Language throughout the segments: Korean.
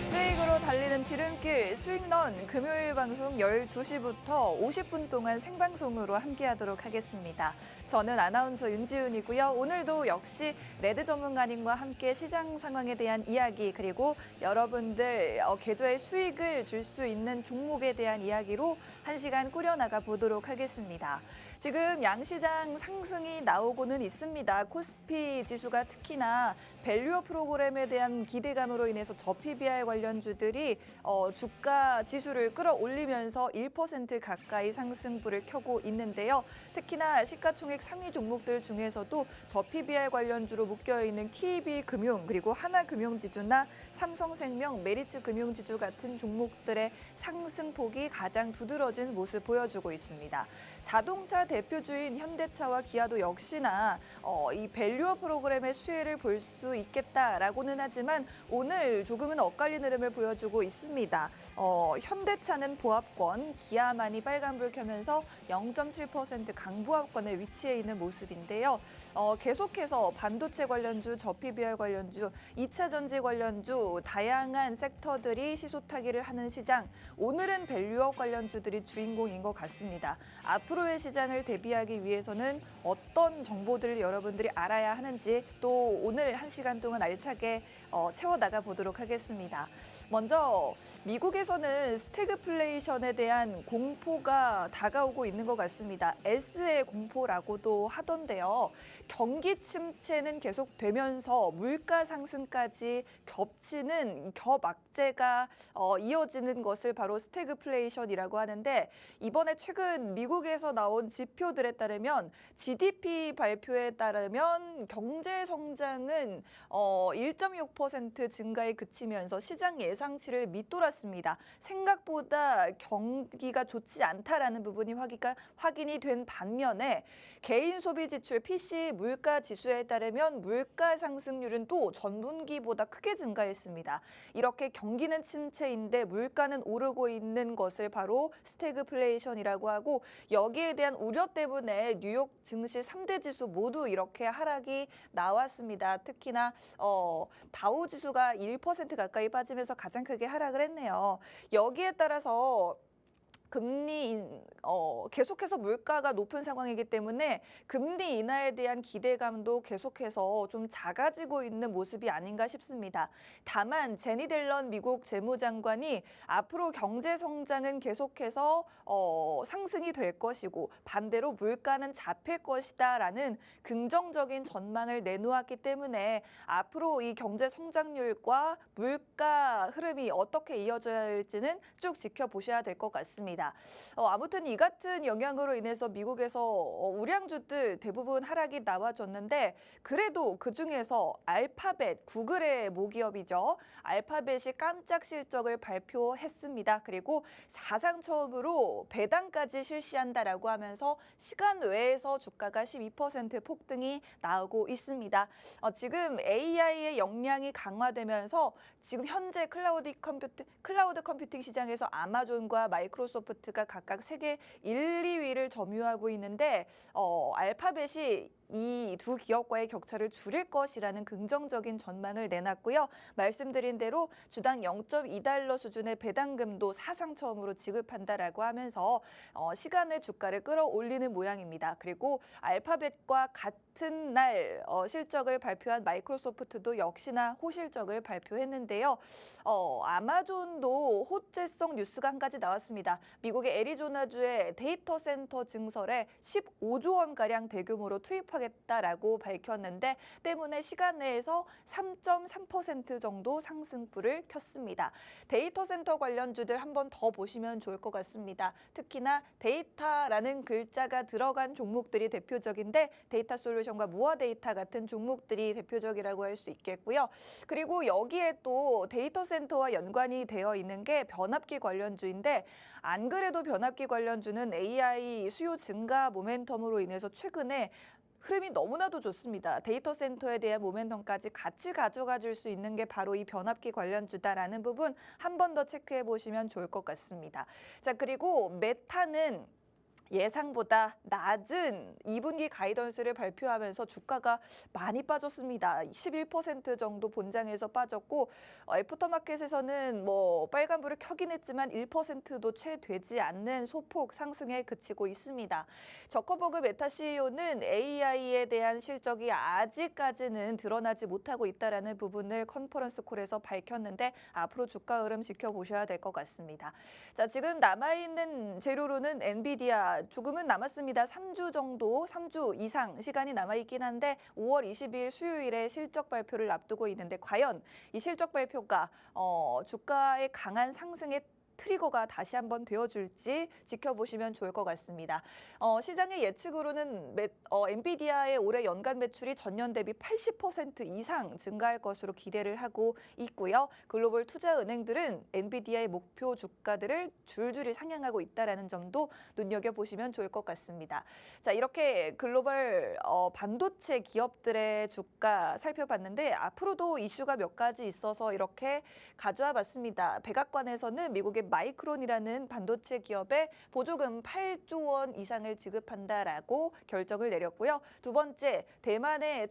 수익으로 달리는 지름길 수익런 금요일 방송 12시부터 50분 동안 생방송으로 함께하도록 하겠습니다. 저는 아나운서 윤지훈이고요. 오늘도 역시 레드 전문가님과 함께 시장 상황에 대한 이야기 그리고 여러분들 계좌에 수익을 줄 수 있는 종목에 대한 이야기로 1시간 꾸려나가 보도록 하겠습니다. 지금 양시장 상승이 나오고는 있습니다. 코스피 지수가 특히나 밸류어 프로그램에 대한 기대감으로 인해서 저PBR 관련주들이 주가 지수를 끌어올리면서 1% 가까이 상승불을 켜고 있는데요. 특히나 시가총액 상위 종목들 중에서도 저PBR 관련주로 묶여있는 KB금융 그리고 하나금융지주나 삼성생명, 메리츠금융지주 같은 종목들의 상승폭이 가장 두드러진 모습 보여주고 있습니다. 자동차 대표주인 현대차와 기아도 역시나 이 밸류어 프로그램의 수혜를 볼 수 있겠다라고는 하지만 오늘 조금은 엇갈린 흐름을 보여주고 있습니다. 현대차는 보합권, 기아만이 빨간불 켜면서 0.7% 강보합권에 위치해 있는 모습인데요. 계속해서 반도체 관련주, 저PBR 관련주, 2차 전지 관련주 다양한 섹터들이 시소타기를 하는 시장. 오늘은 밸류업 관련주들이 주인공인 것 같습니다. 앞으로의 시장을 대비하기 위해서는 어떤 정보들을 여러분들이 알아야 하는지 또 오늘 1시간 동안 알차게 채워나가 보도록 하겠습니다. 먼저 미국에서는 스태그플레이션에 대한 공포가 다가오고 있는 것 같습니다. S의 공포라고도 하던데요. 경기 침체는 계속되면서 물가 상승까지 겹치는 겹악재가 이어지는 것을 바로 스태그플레이션이라고 하는데 이번에 최근 미국에서 나온 지표들에 따르면 GDP 발표에 따르면 경제 성장은 1.6% 증가에 그치면서 시장 예상치를 밑돌았습니다. 생각보다 경기가 좋지 않다라는 부분이 확인이 된 반면에 개인 소비 지출 PC 물가 지수에 따르면 물가 상승률은 또 전분기보다 크게 증가했습니다. 이렇게 경기는 침체인데 물가는 오르고 있는 것을 바로 스태그플레이션이라고 하고 여기에 대한 우려 때문에 뉴욕 증시 3대 지수 모두 이렇게 하락이 나왔습니다. 특히나 다우 지수가 1% 가까이 빠지면서 가장 크게 하락을 했네요. 여기에 따라서 금리 계속해서 물가가 높은 상황이기 때문에 금리 인하에 대한 기대감도 계속해서 좀 작아지고 있는 모습이 아닌가 싶습니다. 다만 제니 델런 미국 재무장관이 앞으로 경제 성장은 계속해서 상승이 될 것이고 반대로 물가는 잡힐 것이다라는 긍정적인 전망을 내놓았기 때문에 앞으로 이 경제 성장률과 물가 흐름이 어떻게 이어져야 할지는 쭉 지켜보셔야 될 것 같습니다. 아무튼 이 같은 영향으로 인해서 미국에서 우량주들 대부분 하락이 나와줬는데 그래도 그중에서 알파벳, 구글의 모기업이죠. 알파벳이 깜짝 실적을 발표했습니다. 그리고 사상 처음으로 배당까지 실시한다라고 하면서 시간 외에서 주가가 12% 폭등이 나오고 있습니다. 지금 AI의 역량이 강화되면서 지금 현재 클라우드 컴퓨팅 시장에서 아마존과 마이크로소프트가 각각 세계 1, 2위를 점유하고 있는데 알파벳이 이 두 기업과의 격차를 줄일 것이라는 긍정적인 전망을 내놨고요. 말씀드린 대로 주당 0.2달러 수준의 배당금도 사상 처음으로 지급한다라고 하면서 시간 외 주가를 끌어올리는 모양입니다. 그리고 알파벳과 같은 날 실적을 발표한 마이크로소프트도 역시나 호실적을 발표했는데요. 아마존도 호재성 뉴스가 한 가지 나왔습니다. 미국의 애리조나주의 데이터 센터 증설에 15조 원가량 대규모로 투입하겠다라고 밝혔는데 때문에 시간 내에서 3.3% 정도 상승불을 켰습니다. 데이터 센터 관련주들 한번 더 보시면 좋을 것 같습니다. 특히나 데이터라는 글자가 들어간 종목들이 대표적인데 데이터 솔루션과 모아 데이터 같은 종목들이 대표적이라고 할 수 있겠고요. 그리고 여기에 또 데이터 센터와 연관이 되어 있는 게 변압기 관련주인데 안 그래도 변압기 관련주는 AI 수요 증가 모멘텀으로 인해서 최근에 흐름이 너무나도 좋습니다. 데이터 센터에 대한 모멘텀까지 같이 가져가 줄 수 있는 게 바로 이 변압기 관련주다라는 부분 한 번 더 체크해 보시면 좋을 것 같습니다. 자, 그리고 메타는 예상보다 낮은 2분기 가이던스를 발표하면서 주가가 많이 빠졌습니다. 11% 정도 본장에서 빠졌고 애프터마켓에서는 뭐 빨간불을 켜긴 했지만 1%도 채 되지 않는 소폭 상승에 그치고 있습니다. 저커버그 메타 CEO는 AI에 대한 실적이 아직까지는 드러나지 못하고 있다는 부분을 컨퍼런스 콜에서 밝혔는데 앞으로 주가 흐름 지켜보셔야 될 것 같습니다. 자, 지금 남아있는 재료로는 엔비디아 조금은 남았습니다. 3주 정도, 3주 이상 시간이 남아있긴 한데 5월 20일 수요일에 실적 발표를 앞두고 있는데 과연 이 실적 발표가 주가의 강한 상승에 트리거가 다시 한번 되어줄지 지켜보시면 좋을 것 같습니다. 시장의 예측으로는 엔비디아의 올해 연간 매출이 전년 대비 80% 이상 증가할 것으로 기대를 하고 있고요. 글로벌 투자은행들은 엔비디아의 목표 주가들을 줄줄이 상향하고 있다는 점도 눈여겨보시면 좋을 것 같습니다. 자, 이렇게 글로벌 반도체 기업들의 주가 살펴봤는데 앞으로도 이슈가 몇 가지 있어서 이렇게 가져와 봤습니다. 백악관에서는 미국의 마이크론이라는 반도체 기업에 보조금 8조 원 이상을 지급한다라고 결정을 내렸고요. 두 번째, 대만의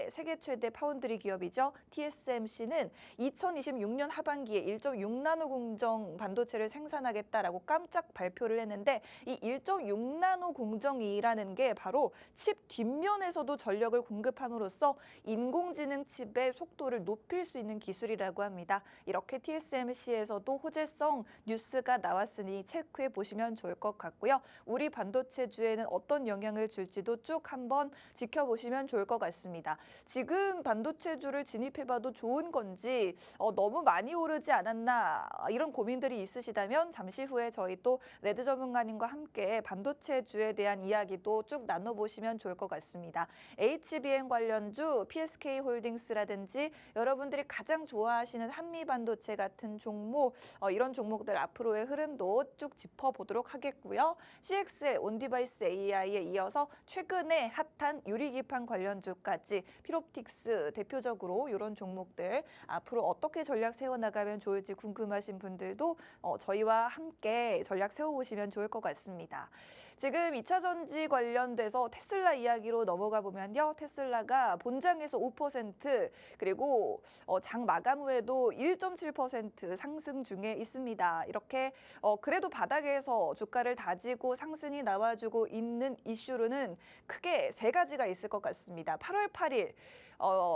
세계 최대 파운드리 기업이죠. TSMC는 2026년 하반기에 1.6나노 공정 반도체를 생산하겠다라고 깜짝 발표를 했는데 이 1.6나노 공정이라는 게 바로 칩 뒷면에서도 전력을 공급함으로써 인공지능 칩의 속도를 높일 수 있는 기술이라고 합니다. 이렇게 TSMC에서도 호재성 뉴스가 나왔으니 체크해 보시면 좋을 것 같고요. 우리 반도체주에는 어떤 영향을 줄지도 쭉 한번 지켜보시면 좋을 것 같습니다. 지금 반도체주를 진입해봐도 좋은 건지 너무 많이 오르지 않았나 이런 고민들이 있으시다면 잠시 후에 저희 또 레드 전문가님과 함께 반도체주에 대한 이야기도 쭉 나눠보시면 좋을 것 같습니다. HBM 관련주, PSK홀딩스라든지 여러분들이 가장 좋아하시는 한미반도체 같은 종목 이런 종목들 앞으로의 흐름도 쭉 짚어보도록 하겠고요. CXL, 온디바이스 AI에 이어서 최근에 핫한 유리기판 관련주까지 필옵틱스 대표적으로 이런 종목들 앞으로 어떻게 전략 세워나가면 좋을지 궁금하신 분들도 저희와 함께 전략 세워보시면 좋을 것 같습니다. 지금 2차 전지 관련돼서 테슬라 이야기로 넘어가 보면요. 테슬라가 본장에서 5% 그리고 장 마감 후에도 1.7% 상승 중에 있습니다. 이렇게 그래도 바닥에서 주가를 다지고 상승이 나와주고 있는 이슈로는 크게 세 가지가 있을 것 같습니다. 8월 8일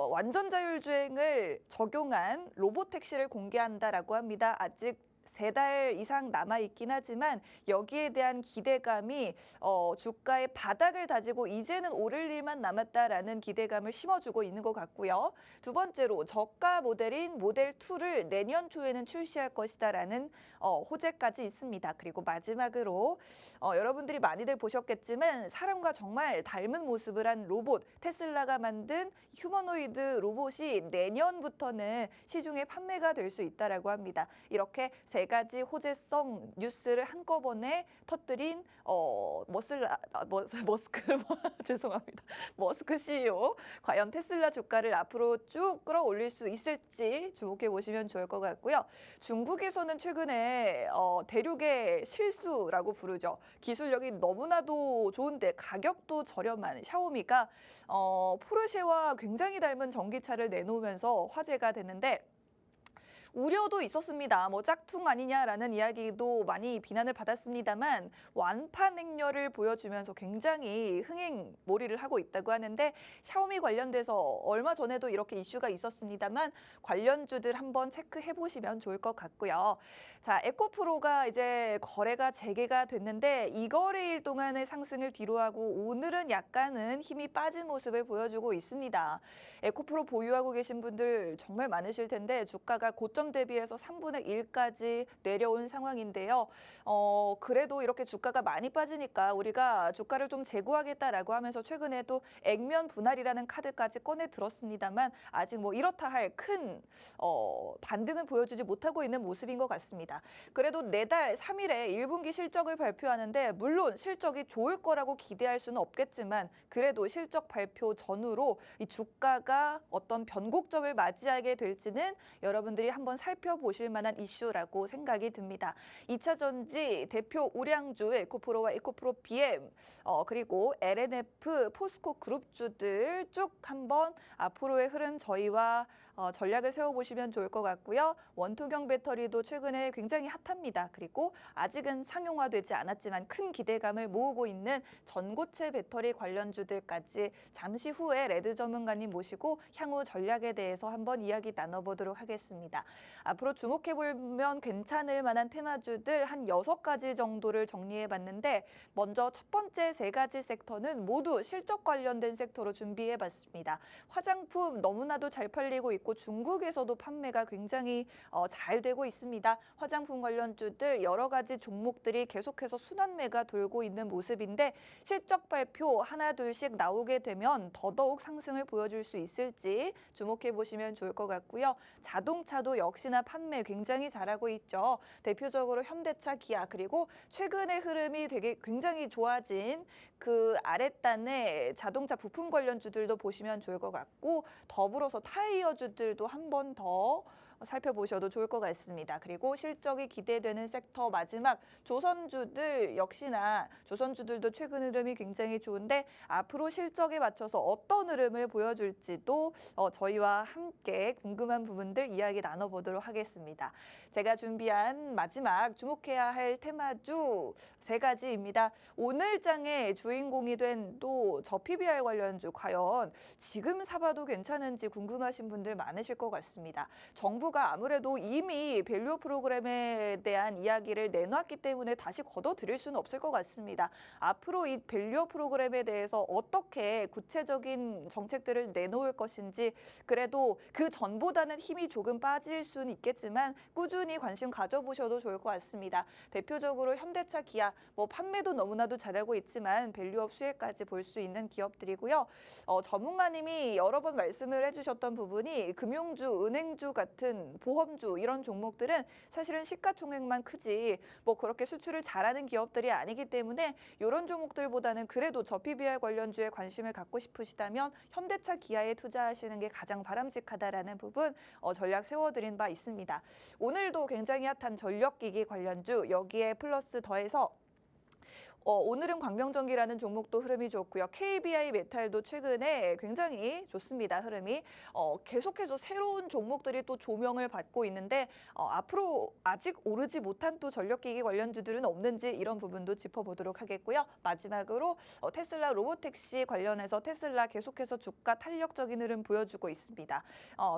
완전 자율주행을 적용한 로보택시를 공개한다라고 합니다. 아직 3달 이상 남아있긴 하지만 여기에 대한 기대감이 주가의 바닥을 다지고 이제는 오를 일만 남았다라는 기대감을 심어주고 있는 것 같고요. 두 번째로 저가 모델인 모델2를 내년 초에는 출시할 것이다라는 호재까지 있습니다. 그리고 마지막으로 여러분들이 많이들 보셨겠지만 사람과 정말 닮은 모습을 한 로봇 테슬라가 만든 휴머노이드 로봇이 내년부터는 시중에 판매가 될 수 있다라고 합니다. 이렇게 세 가지 호재성 뉴스를 한꺼번에 터뜨린 죄송합니다. 머스크 CEO 과연 테슬라 주가를 앞으로 쭉 끌어올릴 수 있을지 주목해 보시면 좋을 것 같고요. 중국에서는 최근에 대륙의 실수라고 부르죠. 기술력이 너무나도 좋은데 가격도 저렴한 샤오미가 포르쉐와 굉장히 닮은 전기차를 내놓으면서 화제가 됐는데 우려도 있었습니다. 뭐 짝퉁 아니냐라는 이야기도 많이 비난을 받았습니다만 완판 행렬을 보여주면서 굉장히 흥행몰이를 하고 있다고 하는데 샤오미 관련돼서 얼마 전에도 이렇게 이슈가 있었습니다만 관련주들 한번 체크해 보시면 좋을 것 같고요. 자, 에코프로가 이제 거래가 재개가 됐는데 이 거래일 동안의 상승을 뒤로하고 오늘은 약간은 힘이 빠진 모습을 보여주고 있습니다. 에코프로 보유하고 계신 분들 정말 많으실 텐데 주가가 고점 대비해서 3분의 1까지 내려온 상황인데요. 그래도 이렇게 주가가 많이 빠지니까 우리가 주가를 좀 제고하겠다라고 하면서 최근에도 액면 분할이라는 카드까지 꺼내 들었습니다만 아직 뭐 이렇다 할 큰 반등은 보여주지 못하고 있는 모습인 것 같습니다. 그래도 내달 3일에 1분기 실적을 발표하는데 물론 실적이 좋을 거라고 기대할 수는 없겠지만 그래도 실적 발표 전후로 이 주가가 어떤 변곡점을 맞이하게 될지는 여러분들이 한번 한번 살펴보실 만한 이슈라고 생각이 듭니다. 2차 전지 대표 우량주 에코프로와 에코프로 BM 그리고 LNF, 포스코 그룹주들 쭉 한번 앞으로의 흐름 저희와 전략을 세워보시면 좋을 것 같고요. 원통형 배터리도 최근에 굉장히 핫합니다. 그리고 아직은 상용화되지 않았지만 큰 기대감을 모으고 있는 전고체 배터리 관련주들까지 잠시 후에 레드 전문가님 모시고 향후 전략에 대해서 한번 이야기 나눠보도록 하겠습니다. 앞으로 주목해보면 괜찮을 만한 테마주들 한 6가지 정도를 정리해봤는데 먼저 첫 번째 3가지 섹터는 모두 실적 관련된 섹터로 준비해봤습니다. 화장품 너무나도 잘 팔리고 있고 중국에서도 판매가 굉장히 잘 되고 있습니다. 화장품 관련주들 여러 가지 종목들이 계속해서 순환매가 돌고 있는 모습인데 실적 발표 하나 둘씩 나오게 되면 더더욱 상승을 보여줄 수 있을지 주목해 보시면 좋을 것 같고요. 자동차도 역시나 판매 굉장히 잘하고 있죠. 대표적으로 현대차, 기아 그리고 최근의 흐름이 굉장히 좋아진 그 아랫단의 자동차 부품 관련주들도 보시면 좋을 것 같고 더불어서 타이어주들도 한 번 더 살펴보셔도 좋을 것 같습니다. 그리고 실적이 기대되는 섹터 마지막 조선주들 역시나 조선주들도 최근 흐름이 굉장히 좋은데 앞으로 실적에 맞춰서 어떤 흐름을 보여줄지도 저희와 함께 궁금한 부분들 이야기 나눠보도록 하겠습니다. 제가 준비한 마지막 주목해야 할 테마주 3가지입니다. 오늘 장의 주인공이 된 또 저 PBR 관련주 과연 지금 사봐도 괜찮은지 궁금하신 분들 많으실 것 같습니다. 정부가 아무래도 이미 밸류 프로그램에 대한 이야기를 내놨기 때문에 다시 걷어들일 수는 없을 것 같습니다. 앞으로 이 밸류 프로그램에 대해서 어떻게 구체적인 정책들을 내놓을 것인지 그래도 그 전보다는 힘이 조금 빠질 수는 있겠지만 꾸준히 관심 가져보셔도 좋을 것 같습니다. 대표적으로 현대차, 기아 판매도 너무나도 잘하고 있지만 밸류업 수혜까지 볼 수 있는 기업들이고요. 전문가님이 여러 번 말씀을 해주셨던 부분이 금융주, 은행주 같은 보험주 이런 종목들은 사실은 시가총액만 크지 그렇게 수출을 잘하는 기업들이 아니기 때문에 이런 종목들보다는 그래도 저 PBR 관련주에 관심을 갖고 싶으시다면 현대차, 기아에 투자하시는 게 가장 바람직하다라는 부분 전략 세워드린 바 있습니다. 오늘도 굉장히 핫한 전력기기 관련주 여기에 플러스 더해서 오늘은 광명전기라는 종목도 흐름이 좋고요. KBI 메탈도 최근에 굉장히 좋습니다. 흐름이. 계속해서 새로운 종목들이 또 조명을 받고 있는데 앞으로 아직 오르지 못한 또 전력기기 관련주들은 없는지 이런 부분도 짚어보도록 하겠고요. 마지막으로 테슬라 로보택시 관련해서 테슬라 계속해서 주가 탄력적인 흐름 보여주고 있습니다.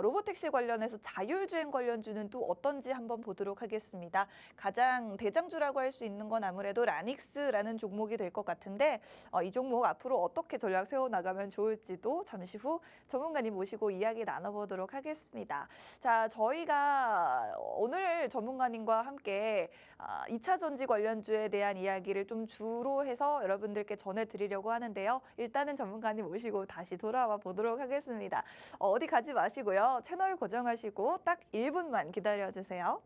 로보택시 관련해서 자율주행 관련주는 또 어떤지 한번 보도록 하겠습니다. 가장 대장주라고 할 수 있는 건 아무래도 라닉스라는 종목이 될 것 같은데 이 종목 앞으로 어떻게 전략 세워나가면 좋을지도 잠시 후 전문가님 모시고 이야기 나눠보도록 하겠습니다. 자, 저희가 오늘 전문가님과 함께 2차 전지 관련주에 대한 이야기를 좀 주로 해서 여러분들께 전해드리려고 하는데요. 일단은 전문가님 모시고 다시 돌아와 보도록 하겠습니다. 어디 가지 마시고요. 채널 고정하시고 딱 1분만 기다려주세요.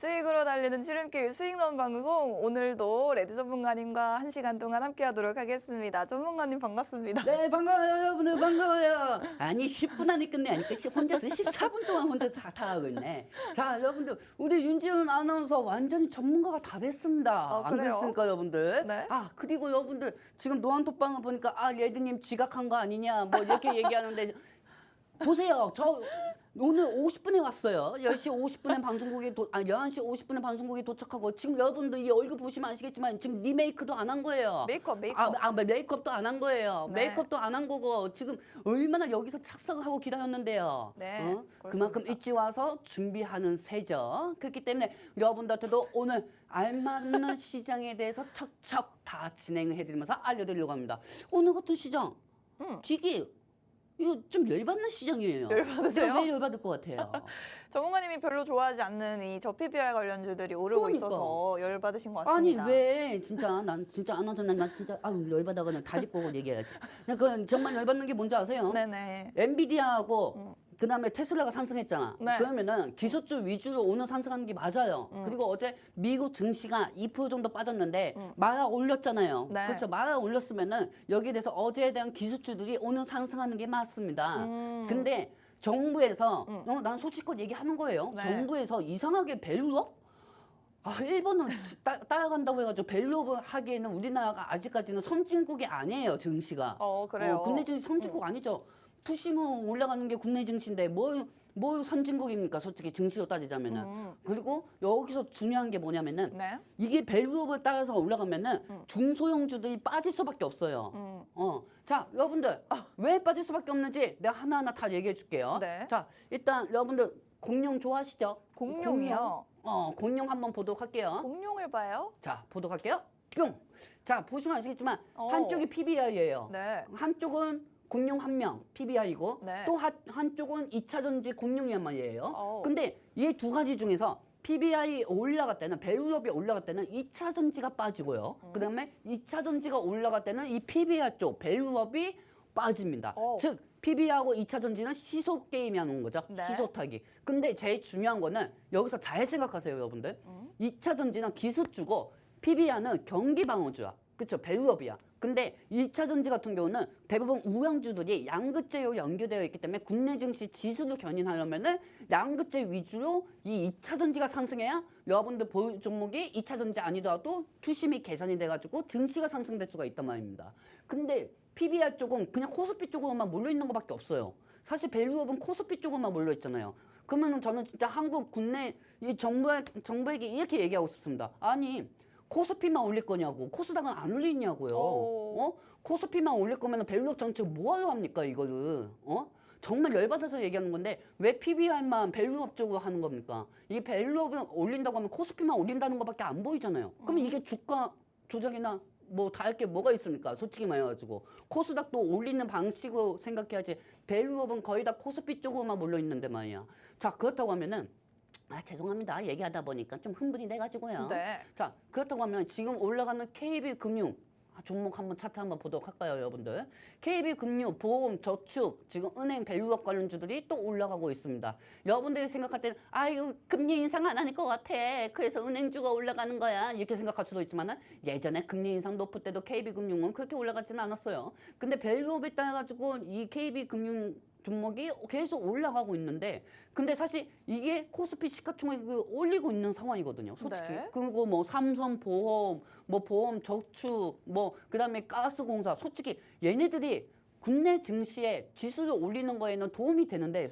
수익으로 달리는 지름길 수익론 방송 오늘도 레드 전문가님과 1시간 동안 함께하도록 하겠습니다. 전문가님 반갑습니다. 네, 반가워요, 여러분들 반가워요. 아니 10분 안에 끝내 아니까 혼자서 14분 동안 혼자 다 하고 있네. 자, 여러분들 우리 윤지은 아나운서 완전히 전문가가 다 됐습니다. 안 그래요? 됐습니까, 여러분들? 네. 그리고 여러분들 지금 노안톡방을 보니까 레드님 지각한 거 아니냐 뭐 이렇게 얘기하는데 보세요, 저. 오늘 50분에 왔어요. 10시 50분에 방송국에 11시 50분에 방송국에 도착하고 지금 여러분들 이 얼굴 보시면 아시겠지만 지금 리메이크도 안 한 거예요. 메이크업. 메이크업도 안 한 거예요. 네. 메이크업도 안 한 거고 지금 얼마나 여기서 착석을 하고 기다렸는데요. 네, 그만큼 그렇습니다. 일찍 와서 준비하는 세죠. 그렇기 때문에 여러분들한테도 오늘 알맞는 시장에 대해서 척척 다 진행을 해드리면서 알려드리려고 합니다. 오늘 같은 시장 되게 이거 좀 열받는 시장이에요. 열받으세요? 왜 열받을 것 같아요? 전문가님이 별로 좋아하지 않는 이 저PBR 관련주들이 오르고 그러니까. 있어서 열받으신 것 아니 같습니다. 왜 진짜 난 진짜 안 하잖아. 난 진짜 열받아 그냥 다리 꼬고 얘기해야지. 그건 정말 열받는 게 뭔지 아세요? 네네. 엔비디아하고 그다음에 테슬라가 상승했잖아. 네. 그러면은 기술주 위주로 오늘 상승하는 게 맞아요. 그리고 어제 미국 증시가 2% 정도 빠졌는데 말아 올렸잖아요. 네. 그렇죠. 말아 올렸으면은 여기에 대해서 어제에 대한 기술주들이 오늘 상승하는 게 맞습니다. 근데 정부에서 난 솔직히 얘기하는 거예요. 네. 정부에서 이상하게 밸류업? 일본은 따라간다고 해가지고 밸류업 하기에는 우리나라가 아직까지는 선진국이 아니에요, 증시가. 그래요. 국내 증시 선진국 아니죠. 푸시면 올라가는 게 국내 증시인데 뭘 선진국입니까? 솔직히 증시로 따지자면은. 그리고 여기서 중요한 게 뭐냐면은 네. 이게 밸류업을 따라서 올라가면은 중소형주들이 빠질 수밖에 없어요. 자, 여러분들 왜 빠질 수밖에 없는지 내가 하나하나 다 얘기해 줄게요. 네. 자, 일단 여러분들 공룡 좋아하시죠? 공룡이요? 공룡 한번 보도록 할게요. 공룡을 봐요? 자, 보도록 할게요. 뿅. 자, 보시면 아시겠지만 어. 한쪽이 PBR이에요. 네. 한쪽은 공룡 한 명 PBR이고 네. 또 한쪽은 2차 전지 공룡이란 말이에요. 어. 근데 이 두 가지 중에서 PBR이 올라갈 때는 밸류업이 올라갈 때는 2차 전지가 빠지고요. 그다음에 2차 전지가 올라갈 때는 이 PBR 쪽 밸류업이 빠집니다. 즉 PBR하고 2차 전지는 시소 게임이 하는 거죠. 네. 시소 타기. 근데 제일 중요한 거는 여기서 잘 생각하세요, 여러분들. 2차 전지는 기술주고 PBR는 경기 방어주야. 그렇죠. 밸류업이야. 근데 1차 전지 같은 경우는 대부분 우량주들이 양극재로 연결되어 있기 때문에 국내 증시 지수를 견인하려면은 양극재 위주로 이 2차 전지가 상승해야 여러분들 볼 종목이 2차 전지 아니더라도 투심이 개선이 돼가지고 증시가 상승될 수가 있단 말입니다. 근데 PBR 쪽은 그냥 코스피 쪽으로만 몰려 있는 것밖에 없어요. 사실 밸류업은 코스피 쪽으로만 몰려 있잖아요. 그러면 저는 진짜 한국 국내 이 정부에게 이렇게 얘기하고 싶습니다. 아니 코스피만 올릴 거냐고. 코스닥은 안 올리냐고요. 코스피만 올릴 거면 밸류업 정책 뭐하러 합니까 이거를. 정말 열받아서 얘기하는 건데 왜 PBR만 밸류업 쪽으로 하는 겁니까? 이 밸류업을 올린다고 하면 코스피만 올린다는 것밖에 안 보이잖아요. 그러면 이게 주가 조작이나 뭐 다 할 게 뭐가 있습니까? 솔직히 말해가지고 코스닥도 올리는 방식으로 생각해야지. 밸류업은 거의 다 코스피 쪽으로만 몰려 있는데 말이야. 자, 그렇다고 하면은 죄송합니다. 얘기하다 보니까 좀 흥분이 돼가지고요. 네. 자, 그렇다고 하면 지금 올라가는 KB금융 종목 한번 차트 한번 보도록 할까요, 여러분들? KB금융, 보험, 저축, 지금 은행 밸류업 관련주들이 또 올라가고 있습니다. 여러분들이 생각할 때는 이거 금리 인상 안 할 것 같아. 그래서 은행주가 올라가는 거야. 이렇게 생각할 수도 있지만은 예전에 금리 인상 높을 때도 KB금융은 그렇게 올라가지는 않았어요. 근데 밸류업에 따라 가지고 이 KB금융 종목이 계속 올라가고 있는데 근데 사실 이게 코스피 시가총액을 올리고 있는 상황이거든요, 솔직히. 네. 그리고 뭐 삼성보험, 뭐 보험 저축, 뭐 그다음에 가스공사, 솔직히 얘네들이 국내 증시에 지수를 올리는 거에는 도움이 되는데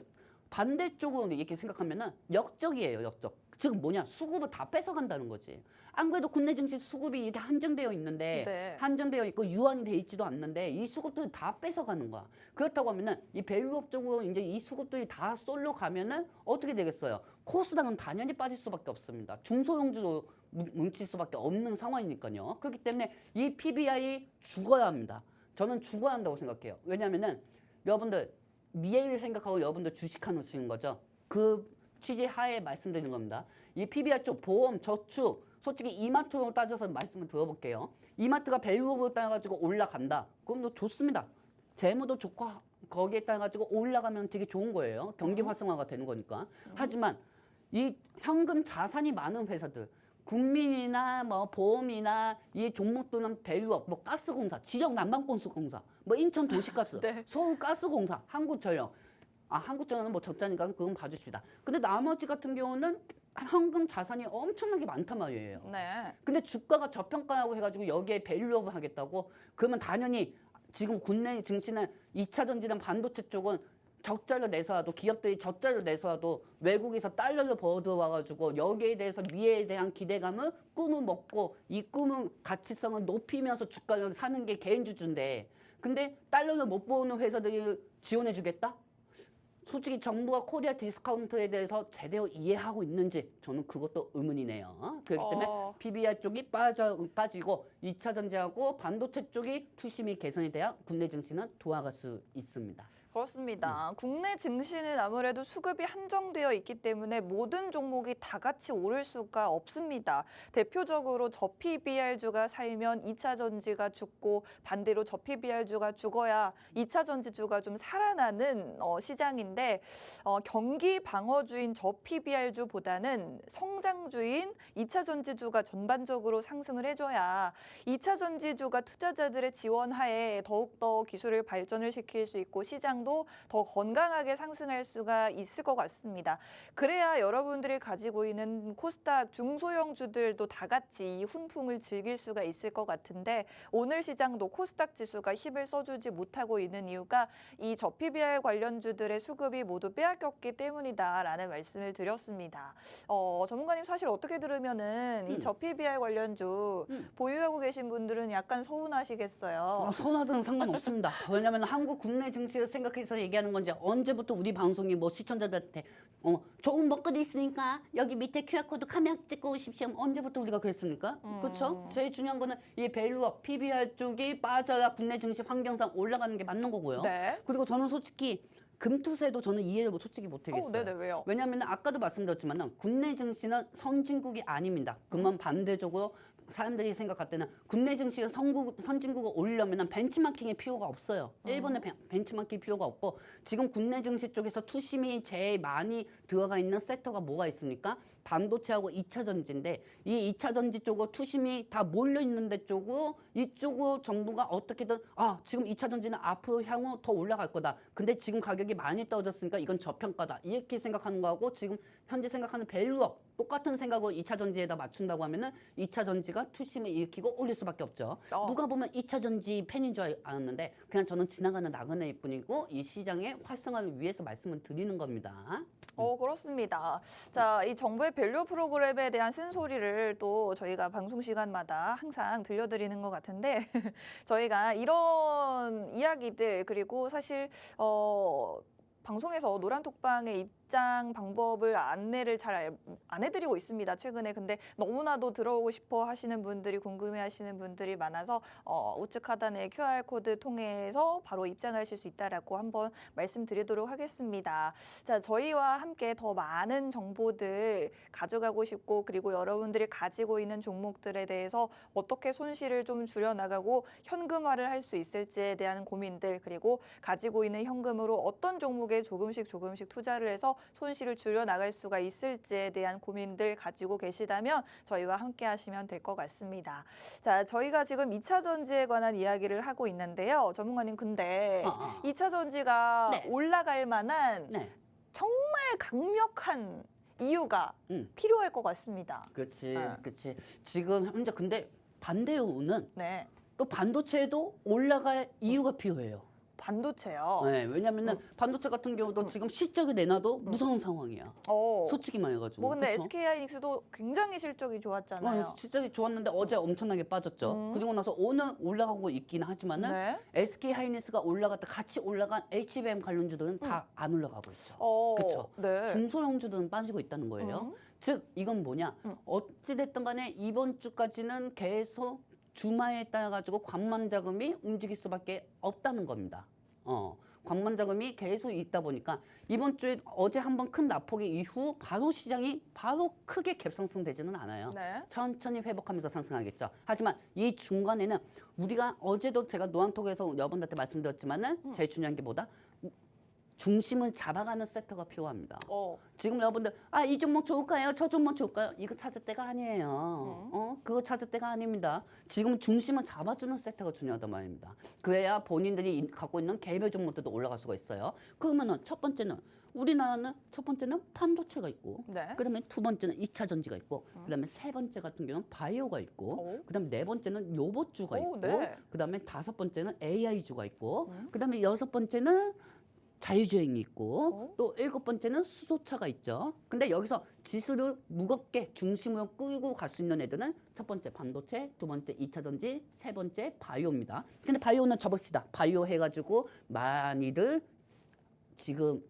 반대쪽으로 이렇게 생각하면은 역적이에요, 역적. 즉 뭐냐, 수급을 다 뺏어간다는 거지. 안 그래도 국내 증시 수급이 이렇게 한정되어 있는데 네. 한정되어 있고 유한이 돼 있지도 않는데 이 수급들을 다 뺏어가는 거야. 그렇다고 하면은 이 밸류업 쪽으로 이제 이 수급들이 다 쏠려 가면은 어떻게 되겠어요? 코스닥은 당연히 빠질 수밖에 없습니다. 중소형주로 뭉칠 수밖에 없는 상황이니까요. 그렇기 때문에 이 PBI 죽어야 합니다. 저는 죽어야 한다고 생각해요. 왜냐하면은 여러분들 미래를 생각하고 여러분들 주식하시는 거죠. 그 취지 하에 말씀드리는 겁니다. 이 PBR 쪽 보험, 저축, 솔직히 이마트로 따져서 말씀을 들어볼게요. 이마트가 밸류업으로 따라가지고 올라간다. 그럼 너 좋습니다. 재무도 좋고 거기에 따라가지고 올라가면 되게 좋은 거예요. 경기 활성화가 되는 거니까. 하지만 이 현금 자산이 많은 회사들, 국민이나 뭐 보험이나 이 종목들은 밸류업, 뭐 가스공사, 지역 난방건설공사, 뭐 인천도시가스, 네. 서울가스공사, 한국전력. 한국전력은 뭐 적자니까 그건 봐주십니다. 근데 나머지 같은 경우는 현금 자산이 엄청나게 많단 말이에요. 네. 근데 주가가 저평가라고 해가지고 여기에 밸류업을 하겠다고 그러면 당연히 지금 국내 증시는 2차 전지랑 반도체 쪽은 적자를 내서라도 기업들이 적자를 내서라도 외국에서 달러를 벌어들여와가지고 여기에 대해서 미래에 대한 기대감을 꿈을 먹고 이 꿈은 가치성을 높이면서 주가를 사는 게 개인주주인데 근데 달러를 못 버는 회사들이 지원해주겠다? 솔직히 정부가 코리아 디스카운트에 대해서 제대로 이해하고 있는지 저는 그것도 의문이네요. 그렇기 때문에 PBR 쪽이 빠지고 2차 전지하고 반도체 쪽이 투심이 개선이 돼야 국내 증시는 돌아갈 수 있습니다. 그렇습니다. 국내 증시는 아무래도 수급이 한정되어 있기 때문에 모든 종목이 다 같이 오를 수가 없습니다. 대표적으로 저PBR주가 살면 2차 전지가 죽고 반대로 저PBR주가 죽어야 2차 전지주가 좀 살아나는 시장인데 경기 방어주인 저PBR주보다는 성장주인 2차 전지주가 전반적으로 상승을 해줘야 2차 전지주가 투자자들의 지원하에 더욱더 기술을 발전을 시킬 수 있고 시장 더 건강하게 상승할 수가 있을 것 같습니다. 그래야 여러분들이 가지고 있는 코스닥 중소형주들도 다 같이 이 훈풍을 즐길 수가 있을 것 같은데 오늘 시장도 코스닥 지수가 힘을 써주지 못하고 있는 이유가 이 저PBR 관련주들의 수급이 모두 빼앗겼기 때문이다라는 말씀을 드렸습니다. 전문가님 사실 어떻게 들으면은 이 저PBR 관련주 보유하고 계신 분들은 약간 서운하시겠어요. 서운하든 상관없습니다. 왜냐하면 한국 국내 증시를 생각해서 얘기하는 건지 언제부터 우리 방송이 뭐 시청자들한테 좋은 먹거리 있으니까 여기 밑에 QR코드 카메라 찍고 오십시오. 언제부터 우리가 그랬습니까? 그렇죠? 제일 중요한 거는 이 밸류업, PBR 쪽이 빠져야 국내 증시 환경상 올라가는 게 맞는 거고요. 네. 그리고 저는 솔직히 금투세도 저는 이해를 솔직히 못하겠어요. 네네, 왜요? 왜냐하면 아까도 말씀드렸지만 국내 증시는 선진국이 아닙니다. 그만 반대적으로 사람들이 생각할 때는 국내 증시가 선진국을 오르려면 벤치마킹의 필요가 없어요. 일본의 벤치마킹 필요가 없고 지금 국내 증시 쪽에서 투심이 제일 많이 들어가 있는 섹터가 뭐가 있습니까? 반도체하고 2차 전지인데 이 2차 전지 쪽으로 투심이 다 몰려 있는 데 쪽으로 이쪽으로 정부가 어떻게든 지금 2차 전지는 앞으로 향후 더 올라갈 거다. 근데 지금 가격이 많이 떨어졌으니까 이건 저평가다. 이렇게 생각하는 거하고 지금 현재 생각하는 밸류업 똑같은 생각으로 2차 전지에다 맞춘다고 하면은 2차 전지가 투심을 일으키고 올릴 수밖에 없죠. 누가 보면 2차 전지 팬인 줄 알았는데 그냥 저는 지나가는 나그네일 뿐이고 이 시장의 활성화를 위해서 말씀을 드리는 겁니다. 그렇습니다. 자, 이 정부의 밸류 프로그램에 대한 쓴소리를 또 저희가 방송 시간마다 항상 들려드리는 것 같은데 저희가 이런 이야기들 그리고 사실 방송에서 노란톡방의 입장 방법을 안내를 잘 안 해드리고 있습니다. 최근에. 근데 너무나도 들어오고 싶어 하시는 분들이 궁금해하시는 분들이 많아서 우측 하단의 QR코드 통해서 바로 입장하실 수 있다라고 한번 말씀드리도록 하겠습니다. 자, 저희와 함께 더 많은 정보들 가져가고 싶고 그리고 여러분들이 가지고 있는 종목들에 대해서 어떻게 손실을 좀 줄여나가고 현금화를 할 수 있을지에 대한 고민들 그리고 가지고 있는 현금으로 어떤 종목에 조금씩 투자를 해서 손실을 줄여나갈 수가 있을지에 대한 고민들 가지고 계시다면 저희와 함께 하시면 될 것 같습니다. 자, 저희가 지금 2차 전지에 관한 이야기를 하고 있는데요. 전문가님, 근데 2차 전지가 네. 올라갈 만한 네. 정말 강력한 이유가 필요할 것 같습니다. 그렇지. 그렇지. 지금 현재 근데 반대로는 네. 또 반도체도 올라갈 이유가 필요해요. 반도체요. 네, 왜냐면은 반도체 같은 경우도 지금 실적을 내놔도 무서운 상황이야. 솔직히 말해가지고. 뭐 근데 그쵸? SK하이닉스도 굉장히 실적이 좋았잖아요. 실적이 좋았는데 어제 엄청나게 빠졌죠. 그리고 나서 오늘 올라가고 있긴 하지만은 네. SK하이닉스가 올라갔다 같이 올라간 HBM 관련주들은 다 안 올라가고 있죠. 그렇죠. 네. 중소형주들은 빠지고 있다는 거예요. 즉 이건 뭐냐? 어찌 됐든 간에 이번 주까지는 계속 주말에 따라 가지고 관만 자금이 움직일 수밖에 없다는 겁니다. 관만 자금이 계속 있다 보니까 이번 주에 어제 한번 큰 낙폭이 이후 바로 시장이 바로 크게 갭상승 되지는 않아요. 네. 천천히 회복하면서 상승하겠죠. 하지만 이 중간에는 우리가 어제도 제가 노안톡에서 여러분들한테 말씀드렸지만은 제일 중요한 게 뭐다? 중심을 잡아가는 섹터가 필요합니다. 어. 지금 여러분들 이 종목 좋을까요? 저 종목 좋을까요? 이거 찾을 때가 아니에요. 그거 찾을 때가 아닙니다. 지금 중심을 잡아주는 섹터가 중요하단 말입니다. 그래야 본인들이 갖고 있는 개별 종목들도 올라갈 수가 있어요. 그러면은 첫 번째는 우리나라는 첫 번째는 반도체가 있고, 네. 그다음에 두 번째는 2차 전지가 있고, 그다음에 세 번째 같은 경우는 바이오가 있고, 오. 그다음에 네 번째는 로봇주가 오, 있고, 네. 그다음에 다섯 번째는 AI주가 있고, 그다음에 여섯 번째는 자율주행이 있고 또 일곱 번째는 수소차가 있죠. 근데 여기서 지수를 무겁게 중심으로 끌고 갈 수 있는 애들은 첫 번째 반도체, 두 번째 2차 전지, 세 번째 바이오입니다. 근데 바이오는 접읍시다. 바이오 해가지고 많이들 지금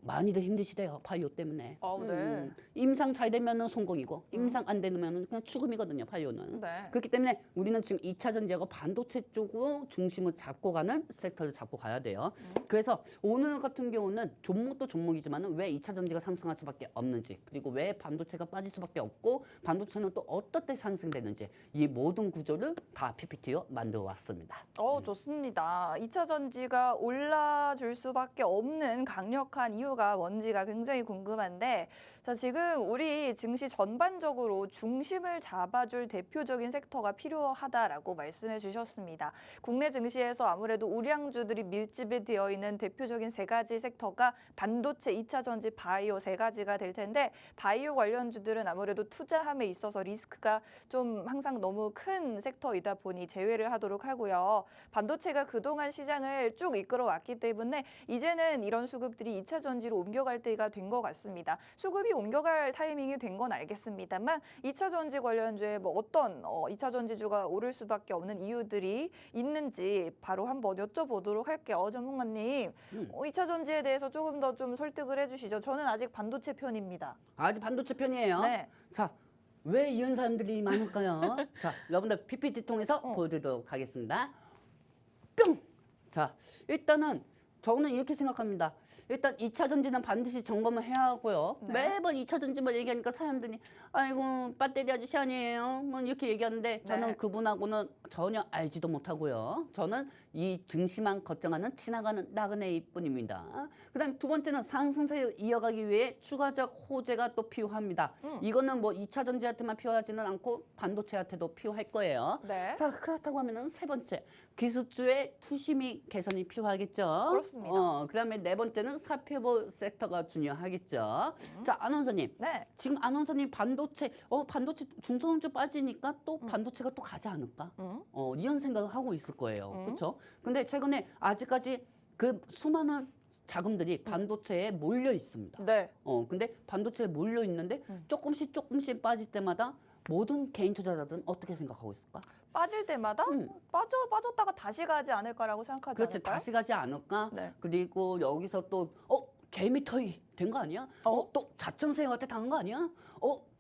많이들 힘드시대요. 바이오 때문에. 네. 임상 잘 되면은 성공이고 임상 안 되면은 그냥 죽음이거든요. 바이오는. 네. 그렇기 때문에 우리는 지금 2차 전지하고 반도체 쪽으로 중심을 잡고 가는 섹터를 잡고 가야 돼요. 그래서 오늘 같은 경우는 종목도 종목이지만은 왜 2차 전지가 상승할 수밖에 없는지, 그리고 왜 반도체가 빠질 수밖에 없고 반도체는 또 어떻게 상승되는지, 이 모든 구조를 다 PPT로 만들어 왔습니다. 좋습니다. 2차 전지가 올라줄 수밖에 없는 강력한 이유가 뭔지가 굉장히 궁금한데, 자, 지금 우리 증시 전반적으로 중심을 잡아줄 대표적인 섹터가 필요하다라고 말씀해 주셨습니다. 국내 증시에서 아무래도 우량주들이 밀집이 되어 있는 대표적인 세 가지 섹터가 반도체, 2차 전지, 바이오 세 가지가 될 텐데, 바이오 관련주들은 아무래도 투자함에 있어서 리스크가 좀 항상 너무 큰 섹터이다 보니 제외를 하도록 하고요. 반도체가 그동안 시장을 쭉 이끌어 왔기 때문에 이제는 이런 수급들이 2차 전지로 옮겨갈 때가 된 것 같습니다. 수급이 옮겨갈 타이밍이 된 건 알겠습니다만 2차 전지 관련주에 뭐 어떤 2차 전지주가 오를 수밖에 없는 이유들이 있는지 바로 한번 여쭤보도록 할게요. 전문가님, 2차 전지에 대해서 조금 더 좀 설득을 해주시죠. 저는 아직 반도체 편입니다. 아직 반도체 편이에요. 네. 자, 왜 이런 사람들이 많을까요? 자, 여러분들 PPT 통해서 보여드리도록 하겠습니다. 뿅! 자, 일단은 저는 이렇게 생각합니다. 일단 2차 전지는 반드시 점검을 해야 하고요. 네. 매번 2차 전지만 얘기하니까 사람들이 아이고 배터리 아저씨 아니에요. 뭐 이렇게 얘기하는데 저는 네. 그분하고는 전혀 알지도 못하고요. 저는 이 증시만 걱정하는 지나가는 나그네일 뿐입니다. 그다음 두 번째는 상승세를 이어가기 위해 추가적 호재가 또 필요합니다. 이거는 뭐 2차 전지한테만 필요하지는 않고 반도체한테도 필요할 거예요. 네. 자, 그렇다고 하면은 세 번째, 기술주의 투심이 개선이 필요하겠죠. 그렇습니다. 그다음에 네 번째는 사표보 섹터가 중요하겠죠. 자, 아나운서님. 네. 지금 아나운서님 반도체 중소형주 빠지니까 또 반도체가 또 가지 않을까? 이런 생각을 하고 있을 거예요. 그렇죠? 근데 최근에 아직까지 그 수많은 자금들이 반도체에 몰려 있습니다. 네. 근데 반도체에 몰려 있는데 조금씩 빠질 때마다 모든 개인 투자자들은 어떻게 생각하고 있을까? 빠질 때마다 빠졌다가 다시 가지 않을까라고 생각하지 그렇지, 않을까요? 다시 가지 않을까? 네. 그리고 여기서 또 개미터이 된 거 아니야? 또 자천세한테 당한 거 아니야?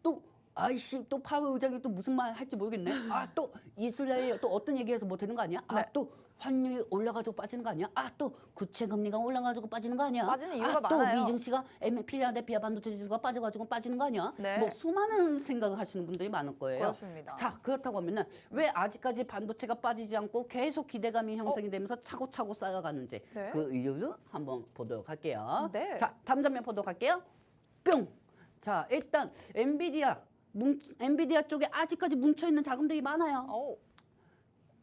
또 아이씨 또 파월 의장이 또 무슨 말 할지 모르겠네. 또 이스라엘 또 어떤 얘기해서 뭐 되는 거 아니야? 네. 또 환율 올라가지고 빠지는 거 아니야? 또 구체 금리가 올라가지고 빠지는 거 아니야? 빠지는 이유가 또 많아요. 미증시가 필라델피아 반도체 지수가 빠져가지고 빠지는 거 아니야? 네. 뭐 수많은 생각을 하시는 분들이 많을 거예요. 그렇습니다. 자, 그렇다고 하면은 왜 아직까지 반도체가 빠지지 않고 계속 기대감이 형성이 되면서 차고차고 쌓여가는지 네. 그 이유를 한번 보도록 할게요. 네. 자, 다음 장면 보도록 할게요. 뿅. 자, 일단 엔비디아 쪽에 아직까지 뭉쳐있는 자금들이 많아요.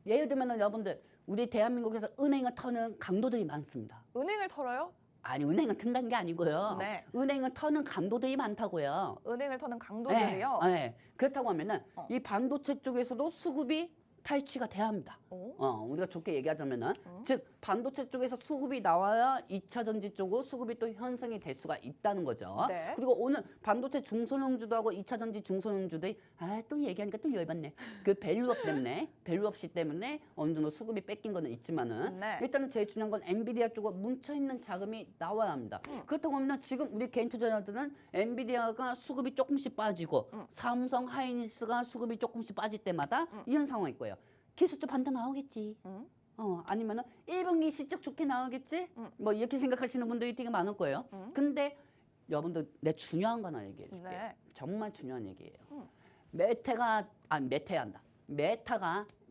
예를 들면 여러분들 우리 대한민국에서 은행을 터는 강도들이 많습니다. 은행을 털어요? 아니, 은행을 튼다는 게 아니고요. 네. 은행을 터는 강도들이 많다고요. 은행을 터는 강도들이요? 네. 그렇다고 하면은 이 반도체 쪽에서도 수급이 탈취가 돼야 합니다. 우리가 좋게 얘기하자면은 즉 반도체 쪽에서 수급이 나와야 2차 전지 쪽으로 수급이 또 형성이 될 수가 있다는 거죠. 네. 그리고 오늘 반도체 중소형주도 하고 2차 전지 중소형주들이 또 얘기하니까 또 열받네. 그 밸류업시 때문에 어느 정도 수급이 뺏긴 거는 있지만은 네. 일단은 제일 중요한 건 엔비디아 쪽으로 뭉쳐 있는 자금이 나와야 합니다. 그렇다고 하면 지금 우리 개인 투자자들은 엔비디아가 수급이 조금씩 빠지고 삼성 하이닉스가 수급이 조금씩 빠질 때마다 이런 상황일 거예요. 기술적 반등 나오겠지. 아니면은 1분기 실적 좋게 나오겠지. 뭐 이렇게 생각하시는 분들이 되게 많을 거예요. 근데 여러분들 내 중요한 거 하나 얘기해 줄게요. 네. 정말 중요한 얘기예요. 메타가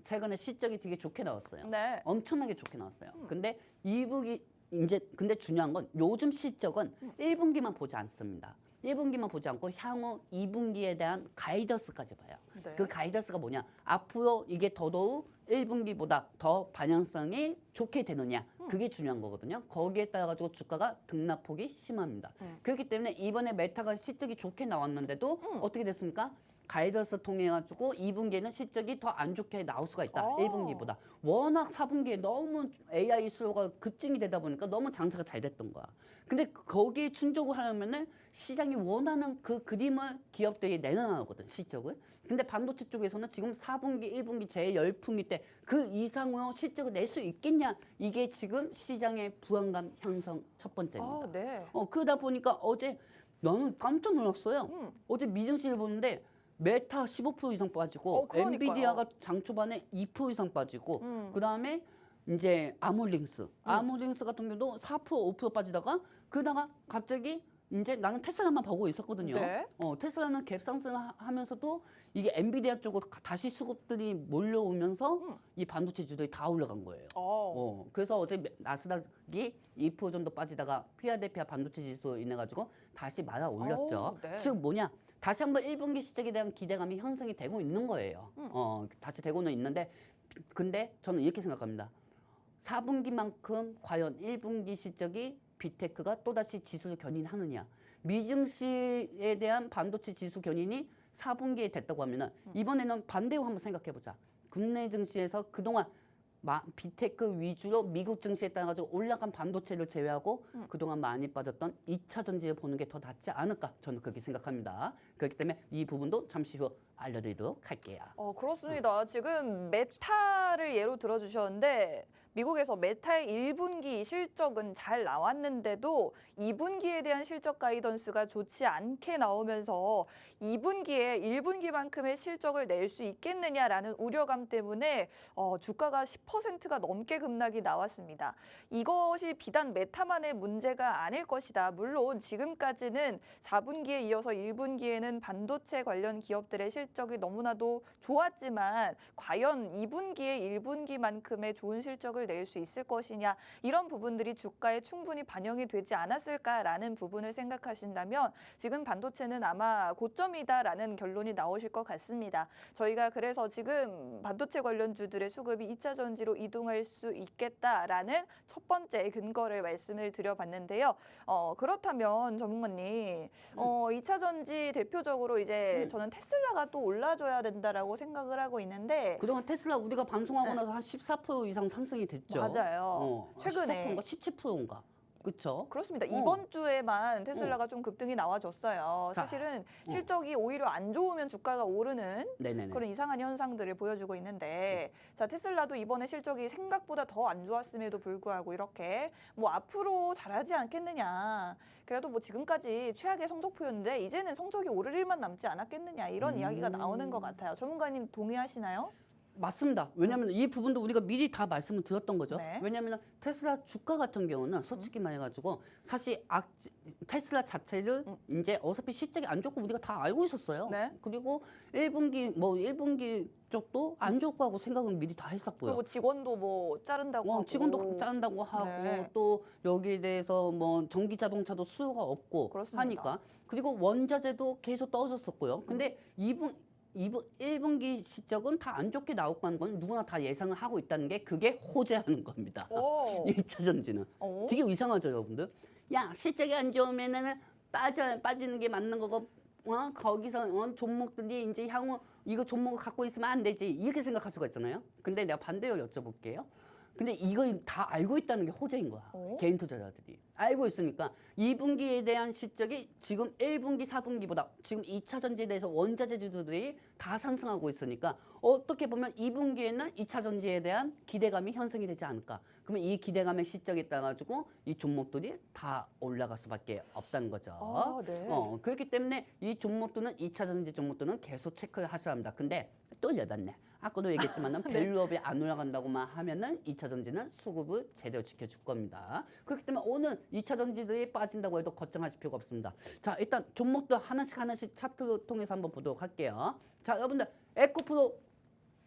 최근에 실적이 되게 좋게 나왔어요. 네. 엄청나게 좋게 나왔어요. 근데 2분기 이제 근데 중요한 건 요즘 실적은 1분기만 보지 않습니다. 1분기만 보지 않고 향후 2분기에 대한 가이던스까지 봐요. 네. 그 가이던스가 뭐냐? 앞으로 이게 더더욱 1분기보다 더 방향성이 좋게 되느냐? 그게 중요한 거거든요. 거기에 따라 가지고 주가가 등락폭이 심합니다. 그렇기 때문에 이번에 메타가 실적이 좋게 나왔는데도 어떻게 됐습니까? 가이던스 통해 가지고 2분기에는 실적이 더 안 좋게 나올 수가 있다. 1분기보다. 워낙 4분기에 너무 AI 수요가 급증이 되다 보니까 너무 장사가 잘 됐던 거야. 근데 거기에 충족을 하려면은 시장이 원하는 그 그림을 기업들이 내놔야 하거든, 실적을. 근데 반도체 쪽에서는 지금 4분기, 1분기 재열풍기 때 그 이상으로 실적을 낼 수 있겠냐? 이게 지금 시장의 불안감 형성 첫 번째입니다. 네. 그러다 보니까 어제 나는 깜짝 놀랐어요. 어제 미증시를 보는데 메타 15% 이상 빠지고 그러니까요. 엔비디아가 장 초반에 2% 이상 빠지고 그다음에 이제 아모링스 같은 경우도 4% 5% 빠지다가 그러다가 갑자기 이제 나는 테슬라만 보고 있었거든요. 네. 테슬라는 갭 상승하면서도 이게 엔비디아 쪽으로 다시 수급들이 몰려오면서 이 반도체주들이 다 올라간 거예요. 그래서 어제 나스닥이 2% 정도 빠지다가 필라델피아 반도체 지수 인해 가지고 다시 말아 올렸죠. 네. 즉 뭐냐? 다시 한번 1분기 실적에 대한 기대감이 형성이 되고 있는 거예요. 다시 되고는 있는데 근데 저는 이렇게 생각합니다. 4분기만큼 과연 1분기 실적이 빅테크가 또다시 지수를 견인하느냐. 미증시에 대한 반도체 지수 견인이 4분기에 됐다고 하면은 이번에는 반대로 한번 생각해보자. 국내 증시에서 그동안 빅테크 위주로 미국 증시에 따라 가지고 올라간 반도체를 제외하고 그동안 많이 빠졌던 2차 전지를 보는 게 더 낫지 않을까 저는 그렇게 생각합니다. 그렇기 때문에 이 부분도 잠시 후 알려드리도록 할게요. 그렇습니다. 지금 메타를 예로 들어주셨는데 미국에서 메타의 1분기 실적은 잘 나왔는데도 2분기에 대한 실적 가이던스가 좋지 않게 나오면서 2분기에 1분기만큼의 실적을 낼 수 있겠느냐라는 우려감 때문에 주가가 10%가 넘게 급락이 나왔습니다. 이것이 비단 메타만의 문제가 아닐 것이다. 물론 지금까지는 4분기에 이어서 1분기에는 반도체 관련 기업들의 실적이 너무나도 좋았지만 과연 2분기에 1분기만큼의 좋은 실적을 낼 수 있을 것이냐 이런 부분들이 주가에 충분히 반영이 되지 않았을까라는 부분을 생각하신다면 지금 반도체는 아마 고점이다라는 결론이 나오실 것 같습니다. 저희가 그래서 지금 반도체 관련주들의 수급이 2차 전지로 이동할 수 있겠다라는 첫 번째 근거를 말씀을 드려봤는데요. 그렇다면 전문가님, 2차 전지 대표적으로 이제 저는 테슬라가 또 올라줘야 된다라고 생각을 하고 있는데 그동안 테슬라 우리가 방송하고 나서 한 14% 이상 상승이 됐죠. 맞아요. 최근에 14%인가 17%인가. 그렇죠. 그렇습니다. 이번 주에만 테슬라가 좀 급등이 나와줬어요. 자, 사실은 실적이 오히려 안 좋으면 주가가 오르는 네네네. 그런 이상한 현상들을 보여주고 있는데 자 테슬라도 이번에 실적이 생각보다 더 안 좋았음에도 불구하고 이렇게 뭐 앞으로 잘하지 않겠느냐. 그래도 뭐 지금까지 최악의 성적표였는데 이제는 성적이 오를 일만 남지 않았겠느냐 이런 이야기가 나오는 것 같아요. 전문가님 동의하시나요? 맞습니다. 왜냐하면 이 부분도 우리가 미리 다 말씀을 드렸던 거죠. 네. 왜냐하면 테슬라 주가 같은 경우는 솔직히 말해가지고 사실 테슬라 자체를 이제 어차피 실적이 안 좋고 우리가 다 알고 있었어요. 네. 그리고 1분기 쪽도 안 좋고 하고 생각은 미리 다 했었고요. 그리고 직원도 뭐 자른다고 하고 직원도 자른다고 하고 네. 또 여기에 대해서 뭐 전기 자동차도 수요가 없고 그렇습니다. 하니까 그리고 원자재도 계속 떨어졌었고요. 근데 1분기 실적은 다 안 좋게 나올 거는 건 누구나 다 예상을 하고 있다는 게 그게 호재하는 겁니다. 오. 2차 전지는. 오. 되게 이상하죠, 여러분들? 야, 실적이 안 좋으면은 빠지는 게 맞는 거고 거기서 종목들이 이제 향후 이거 종목을 갖고 있으면 안 되지. 이렇게 생각할 수가 있잖아요. 근데 내가 반대로 여쭤볼게요. 근데 이걸 다 알고 있다는 게 호재인 거야. 개인 투자자들이. 알고 있으니까 2분기에 대한 실적이 지금 1분기, 4분기보다 지금 2차 전지에 대해서 원자재주들이 다 상승하고 있으니까 어떻게 보면 2분기에는 2차 전지에 대한 기대감이 형성이 되지 않을까. 그러면 이 기대감의 실적에 따라 가지고 이 종목들이 다 올라갈 수밖에 없다는 거죠. 네. 그렇기 때문에 이 종목들은 2차 전지 종목들은 계속 체크를 하셔야 합니다. 근데 또 열받네. 아까도 얘기했지만은 밸류업이 안 올라간다고만 하면은 2차 전지는 수급을 제대로 지켜줄 겁니다. 그렇기 때문에 오늘 2차 전지들이 빠진다고 해도 걱정하실 필요가 없습니다. 자, 일단 종목들 하나씩 차트를 통해서 한번 보도록 할게요. 자, 여러분들 에코프로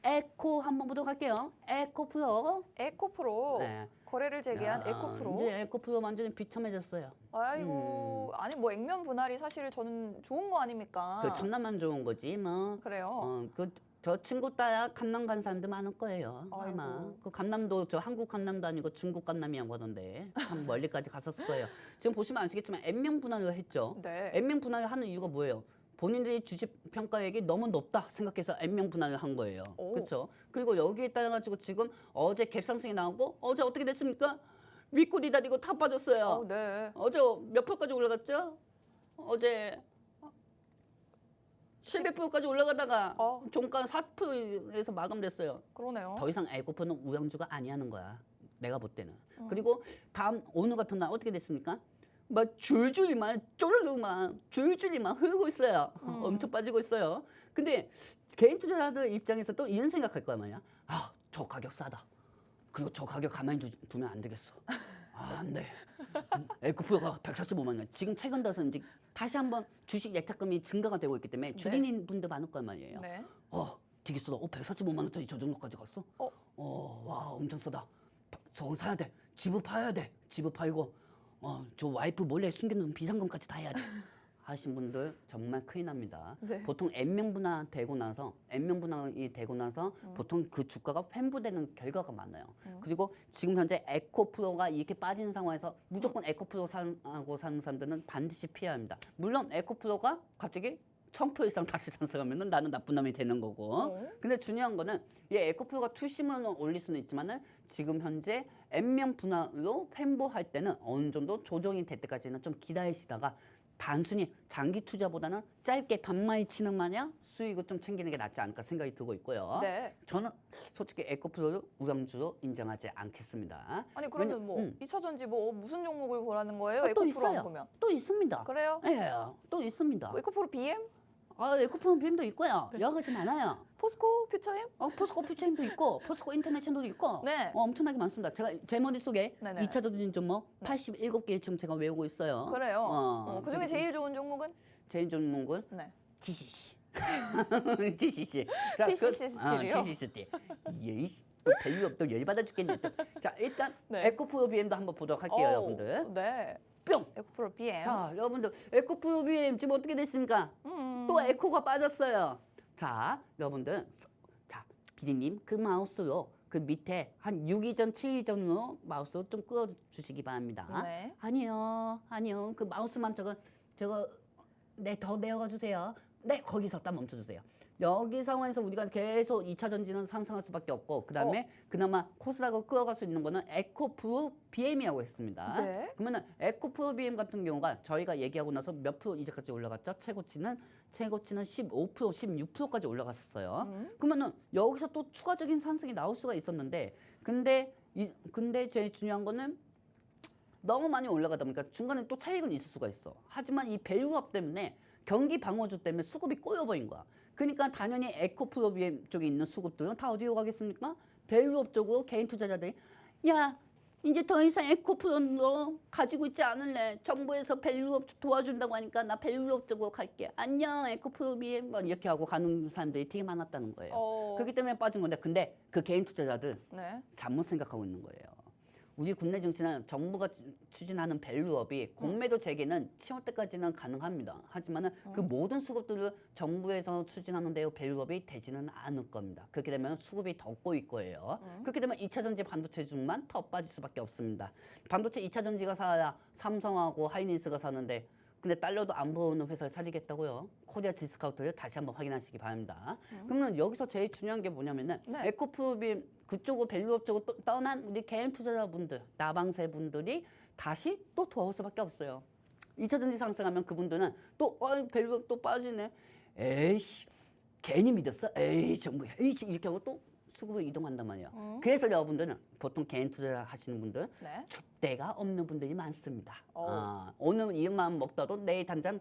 에코 한번 보도록 할게요. 에코프로. 에코프로 네. 거래를 재개한 야, 에코프로. 이제 에코프로 완전히 비참해졌어요. 아이고, 아니 뭐 액면 분할이 사실 저는 좋은 거 아닙니까? 그 참나만 좋은 거지 뭐. 그래요. 저 친구 따라 감남 간 사람들 많을 거예요. 아마. 아이고. 그 감남도 저 한국 감남도 아니고 중국 감남이라고 하던데 참 멀리까지 갔었을 거예요. 지금 보시면 아시겠지만 액면 분할을 했죠. 네. 액면 분할을 하는 이유가 뭐예요? 본인들이 주식 평가액이 너무 높다 생각해서 액면 분할을 한 거예요. 오. 그렇죠? 그리고 여기에 따라 가지고 지금 어제 갭상승이 나오고 어제 어떻게 됐습니까? 윗골이 다리고 다 빠졌어요. 네. 어제 몇 프로까지 올라갔죠? 어제 11%까지 올라가다가 종가 4%에서 마감됐어요. 그러네요. 더 이상 에코프는 우량주가 아니하는 거야. 내가 볼 때는. 그리고 다음 오늘 같은 날 어떻게 됐습니까? 막 줄줄이만 쪼르르만 줄줄이만 흐르고 있어요. 엄청 빠지고 있어요. 근데 개인 투자자들 입장에서 또 이런 생각할 거야 말이야. 아, 저 가격 싸다. 그리고 저 가격 가만히 두면 안 되겠어. 아, 안 돼. 에코프가 145만 원. 지금 최근 들어서 이제 다시 한번 주식 예탁금이 증가가 되고 있기 때문에 줄이는 분들 많을 거 말이에요. 네. 되게 싸다. 145만 원짜리 저 정도까지 갔어? 와, 엄청 싸다. 저거 사야 돼. 집을 파야 돼. 집을 팔고, 저 와이프 몰래 숨겨놓은 비상금까지 다 해야 돼. 하신 분들 정말 큰일 납니다. 네. 보통 N명분할이 되고 나서 보통 그 주가가 횡보되는 결과가 많아요. 그리고 지금 현재 에코프로가 이렇게 빠진 상황에서 무조건 에코프로 하고 사는 사람들은 반드시 피해야 합니다. 물론 에코프로가 갑자기 1000% 이상 다시 상승하면 나는 나쁜 놈이 되는 거고. 근데 중요한 거는 이 에코프로가 투심을 올릴 수는 있지만은 지금 현재 N명 분할로 횡보할 때는 어느 정도 조정이 될 때까지는 좀 기다리시다가 단순히 장기 투자보다는 짧게 반마이 치는 마냥 수익을 좀 챙기는 게 낫지 않을까 생각이 들고 있고요. 네. 저는 솔직히 에코프로를 우량주로 인정하지 않겠습니다. 아니 그러면 뭐 2차 전지 뭐 무슨 종목을 보라는 거예요? 또 에코프로 있어요. 보면. 또 있습니다. 그래요? 예, 또 있습니다. 에코프로 BM? 에코프로 BM도 있고요. 여러 가지 많아요. 포스코 퓨처엠? 포스코 퓨처엠도 있고 포스코 인터내셔널도 있고 네. 엄청나게 많습니다. 제가 제 머릿속에 네네. 2차 전지 종목 87개 지금 제가 외우고 있어요. 그래요. 그중에 제일 좋은 종목은? 제일 좋은 종목은 네. TCC. TCC. 자, TCC 스틸이요? TCC 스틸. 또 밸류 또 열받아 죽겠네. 또. 자, 일단 네. 에코프로 BM도 한번 보도록 할게요, 여러분들. 네. 뿅. 에코프로 BM. 자, 여러분들 에코프로 BM 지금 어떻게 됐습니까? 또 에코가 빠졌어요. 자, 여러분들. 자, 비디님 그 마우스로 그 밑에 한 6위 전, 7위 전으로 마우스 좀 끌어주시기 바랍니다. 네. 아니요. 그 마우스만 저거 더 내어가 주세요. 네, 거기서 딱 멈춰주세요. 여기 상황에서 우리가 계속 2차 전지는 상승할 수밖에 없고 그다음에 그나마 코스닥을 끌어갈 수 있는 거는 에코프로 BM이라고 했습니다. 네. 그러면 에코프로 BM 같은 경우가 저희가 얘기하고 나서 몇 프로 이제까지 올라갔죠? 최고치는 15%, 16%까지 올라갔었어요. 그러면은 여기서 또 추가적인 상승이 나올 수가 있었는데 근데 제일 중요한 거는 너무 많이 올라가다 보니까 중간에 또 차익은 있을 수가 있어. 하지만 이 밸류업 때문에 경기 방어주 때문에 수급이 꼬여버린 거야. 그러니까 당연히 에코프로 BM 쪽에 있는 수급들은 다 어디로 가겠습니까? 밸류업 쪽으로 개인 투자자들이 야 이제 더 이상 에코프로 가지고 있지 않을래. 정부에서 밸류업 도와준다고 하니까 나 밸류업 쪽으로 갈게. 안녕 에코프로 BM 뭐 이렇게 하고 가는 사람들이 되게 많았다는 거예요. 그렇기 때문에 빠진 건데 근데 그 개인 투자자들 네. 잘못 생각하고 있는 거예요. 우리 국내 증시는 정부가 추진하는 밸류업이 공매도 재개는 10월 때까지는 가능합니다. 하지만 그 모든 수급들을 정부에서 추진하는 데요 밸류업이 되지는 않을 겁니다. 그렇게 되면 수급이 더 꼬일 거예요. 그렇게 되면 2차 전지 반도체주만 더 빠질 수밖에 없습니다. 반도체 2차 전지가 사야 삼성하고 하이닉스가 사는데 근데 딸려도 안 보는 회사를 살리겠다고요. 코리아 디스카운트를 다시 한번 확인하시기 바랍니다. 그러면 여기서 제일 중요한 게 뭐냐면은 네. 에코프로빔 그쪽으로 밸류업 쪽으로 또 떠난 우리 개인 투자자분들, 나방세 분들이 다시 또 돌아올 수밖에 없어요. 2차 전지 상승하면 그분들은 또 밸류업 또 빠지네. 에이씨 괜히 믿었어. 에이 정부 에이씨 이렇게 하고 또 수급을 이동한단 말이에요. 그래서 여러분들은 보통 개인 투자 하시는 분들 네. 줏대가 없는 분들이 많습니다. 오늘 이만 먹더라도 내일 당장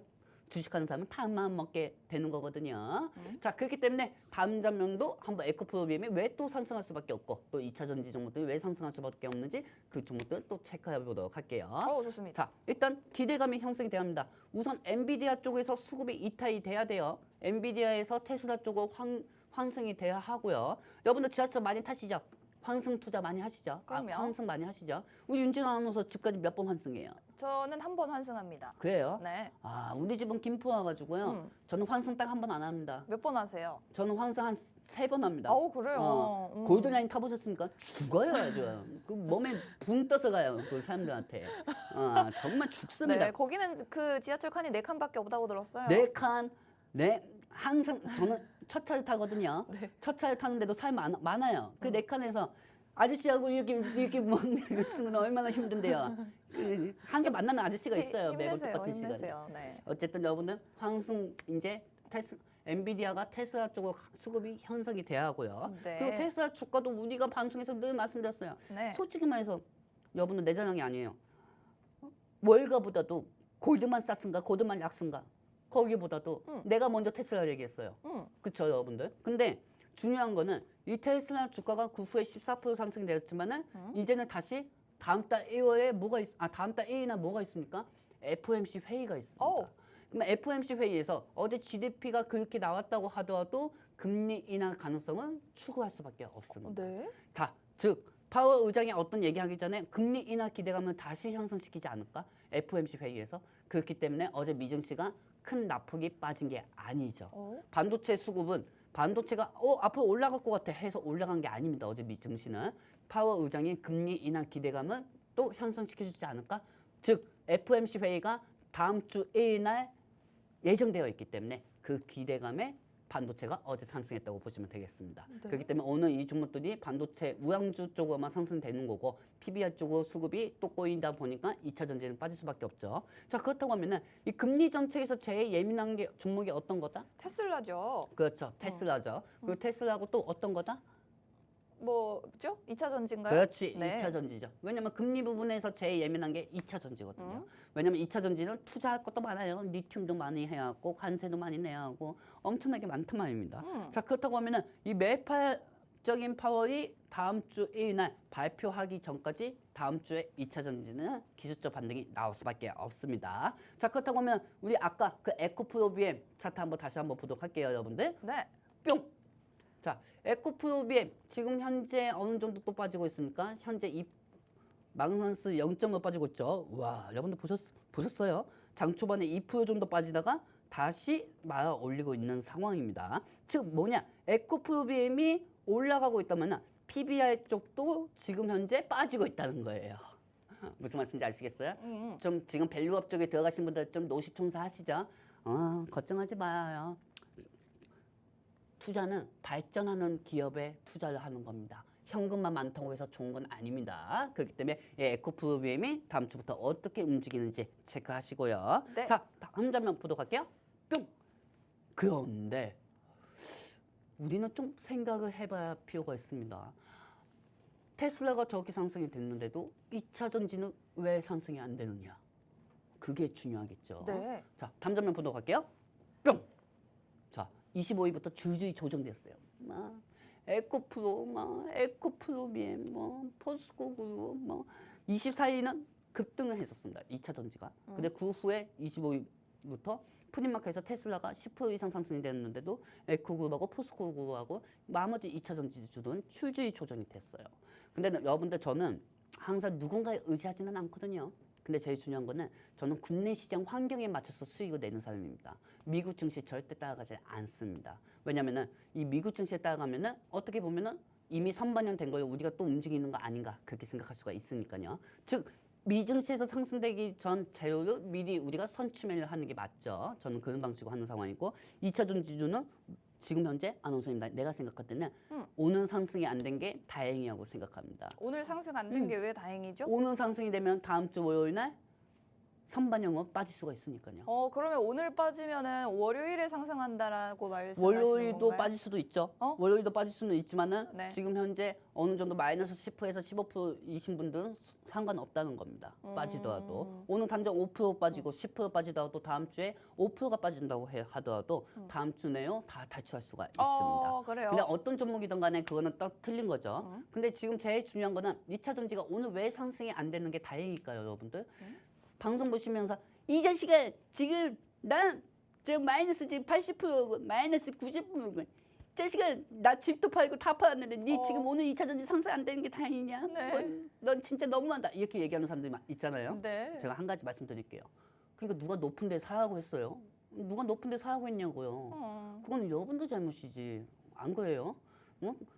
주식하는 사람은 다 마음 먹게 되는 거거든요. 자, 그렇기 때문에 다음 장면도 한번 에코프로비엠이 왜 또 상승할 수밖에 없고 또 2차 전지 종목들이 왜 상승할 수밖에 없는지 그 종목들 또 체크해 보도록 할게요. 좋습니다. 자, 일단 기대감이 형성이 돼야 합니다. 우선 엔비디아 쪽에서 수급이 이탈이 돼야 돼요. 엔비디아에서 테슬라 쪽으로 환승이 돼야 하고요. 여러분들 지하철 많이 타시죠? 환승 투자 많이 하시죠? 그럼요. 환승 많이 하시죠? 우리 윤진 아나운서 집까지 몇 번 환승해요? 저는 한 번 환승합니다. 그래요? 네. 아, 우리 집은 김포 와가지고요. 저는 환승 딱 한 번 안 합니다. 몇 번 하세요? 저는 환승 한 3번 합니다. 그래요? 골든라인 타보셨습니까? 죽어요, 아주. 그 몸에 붕 떠서 가요, 그 사람들한테. 정말 죽습니다. 네, 거기는 그 지하철 칸이 4칸밖에 없다고 들었어요. 네 칸, 항상 저는 첫 차를 타거든요. 네. 첫 차를 타는데도 사람이 많아요. 그 네 칸에서 아저씨하고 이렇게 뭐 있으면 얼마나 힘든데요. 항상 만나는 아저씨가 있어요. 매번 똑같은 시간에. 힘내세요. 네. 어쨌든 여러분은 환승 이제 엔비디아가 테슬라 쪽으로 수급이 형성이 돼야 하고요. 네. 그리고 테슬라 주가도 우리가 방송에서 늘 말씀드렸어요. 네. 솔직히 말해서 여러분은 내 자랑이 아니에요. 월가보다도 골드만삭스인가 고ld만락스인가 거기보다도 내가 먼저 테슬라 얘기했어요. 그렇죠, 여러분들. 근데 중요한 거는 이 테슬라 주가가 그 후에 14% 상승이 되었지만은 이제는 다시 다음 달 1월에 다음 달 1일이나 뭐가 있습니까? FOMC 회의가 있습니다. 그러면 FOMC 회의에서 어제 GDP가 그렇게 나왔다고 하더라도 금리 인하 가능성은 추구할 수밖에 없습니다. 네. 자, 즉 파월 의장이 어떤 얘기하기 전에 금리 인하 기대감을 다시 형성시키지 않을까? FOMC 회의에서. 그렇기 때문에 어제 미증시가 큰 낙폭이 빠진 게 아니죠. 반도체 수급은 반도체가 앞으로 올라갈 것 같아 해서 올라간 게 아닙니다. 어제 미증시는 파월 의장이 금리 인하 기대감은 또 형성시켜주지 않을까? 즉 FOMC 회의가 다음 주 1일 날 예정되어 있기 때문에 그 기대감에 반도체가 어제 상승했다고 보시면 되겠습니다. 네. 그렇기 때문에 오늘 이 종목들이 반도체 우량주 쪽으로만 상승되는 거고 PBR 쪽으로 수급이 또 꼬인다 보니까 2차 전지는 빠질 수밖에 없죠. 자, 그렇다고 하면은 이 금리 정책에서 제일 예민한 게 종목이 어떤 거다? 테슬라죠. 그렇죠. 테슬라죠. 그리고 테슬라하고 또 어떤 거다? 뭐죠? 2차 전지인가요? 그렇지. 네. 2차 전지죠. 왜냐면 금리 부분에서 제일 예민한 게 2차 전지거든요. 왜냐면 2차 전지는 투자할 것도 많아요. 리튬도 많이 해야 하고 관세도 많이 내야 하고 엄청나게 많단 말입니다. 자, 그렇다고 하면은 이 매파적인 파월이 다음 주 1일 날 발표하기 전까지 다음 주에 2차 전지는 기술적 반등이 나올 수밖에 없습니다. 자, 그렇다고 하면 우리 아까 그 에코프로비엠 차트 한번 다시 한번 보도록 할게요, 여러분들. 네. 뿅! 자, 에코프로비엠 지금 현재 어느 정도 또 빠지고 있습니까? 현재 이 마그넌스 0.5 빠지고 있죠. 와, 여러분들 보셨어요? 장 초반에 2% 정도 빠지다가 다시 말아 올리고 있는 상황입니다. 즉 뭐냐? 에코프로비엠이 올라가고 있다면 PBR 쪽도 지금 현재 빠지고 있다는 거예요. 무슨 말씀인지 아시겠어요? 좀 지금 밸류업 쪽에 들어가신 분들 좀 노심총사 하시죠? 걱정하지 마요. 투자는 발전하는 기업에 투자를 하는 겁니다. 현금만 많다고 해서 좋은 건 아닙니다. 그렇기 때문에 에코프로비엠이 다음 주부터 어떻게 움직이는지 체크하시고요. 네. 자, 다음 장면 보도록 할게요. 뿅! 그런데 우리는 좀 생각을 해봐야 할 필요가 있습니다. 테슬라가 저렇게 상승이 됐는데도 2차 전지는 왜 상승이 안 되느냐? 그게 중요하겠죠. 네. 자, 다음 장면 보도록 할게요. 뿅! 자, 25위부터 줄줄이 조정됐어요. 에코프로, 에코프로비엠, 포스코그룹, 24위는 급등을 했었습니다. 2차 전지가. 근데 그 후에 25위부터 프리마켓에서 테슬라가 10% 이상 상승이 됐는데도 에코그룹하고 포스코그룹하고 나머지 2차 전지주들은 줄줄이 조정이 됐어요. 근데 여러분들 저는 항상 누군가에 의지하지는 않거든요. 근데 제일 중요한 거는 저는 국내 시장 환경에 맞춰서 수익을 내는 사람입니다. 미국 증시 절대 따라가지 않습니다. 왜냐면은 이 미국 증시에 따라가면은 어떻게 보면은 이미 선반영된 거에 우리가 또 움직이는 거 아닌가 그렇게 생각할 수가 있으니까요. 즉 미증시에서 상승되기 전 재료를 미리 우리가 선취매를 하는 게 맞죠. 저는 그런 방식으로 하는 상황이고 2차 전지주는 지금 현재 아나운서입니다. 내가 생각할 때는 오늘 상승이 안 된 게 다행이라고 생각합니다. 오늘 상승 안 된 게 왜 다행이죠? 오늘 상승이 되면 다음 주 월요일 날 선반영은 빠질 수가 있으니까요. 그러면 오늘 빠지면은 월요일에 상승한다라고 말씀하시는 월요일도 건가요? 빠질 수도 있죠. 어? 월요일도 빠질 수는 있지만은 네. 지금 현재 어느 정도 마이너스 10%에서 15%이신 분들은 상관없다는 겁니다. 빠지더라도 오늘 당장 5% 빠지고 10% 빠지더라도 다음 주에 5%가 빠진다고 하더라도 다음 주 내요 다 탈출할 수가 있습니다. 그래요. 근데 어떤 종목이든 간에 그거는 딱 틀린 거죠. 근데 지금 제일 중요한 거는 2차 전지가 오늘 왜 상승이 안 되는 게 다행일까요, 여러분들? 방송 보시면서 이 자식아 지금 난 지금 마이너스 지금 80%고 마이너스 90%고 자식아 나 집도 팔고 다 팔았는데 니 지금 오늘 2차 전지 상승 안 되는 게 다행이냐? 네. 넌 진짜 너무한다. 이렇게 얘기하는 사람들이 있잖아요. 네. 제가 한 가지 말씀드릴게요. 그러니까 누가 높은 데 사라고 했어요? 누가 높은 데 사라고 했냐고요. 그건 여러분들 잘못이지. 안 그래요?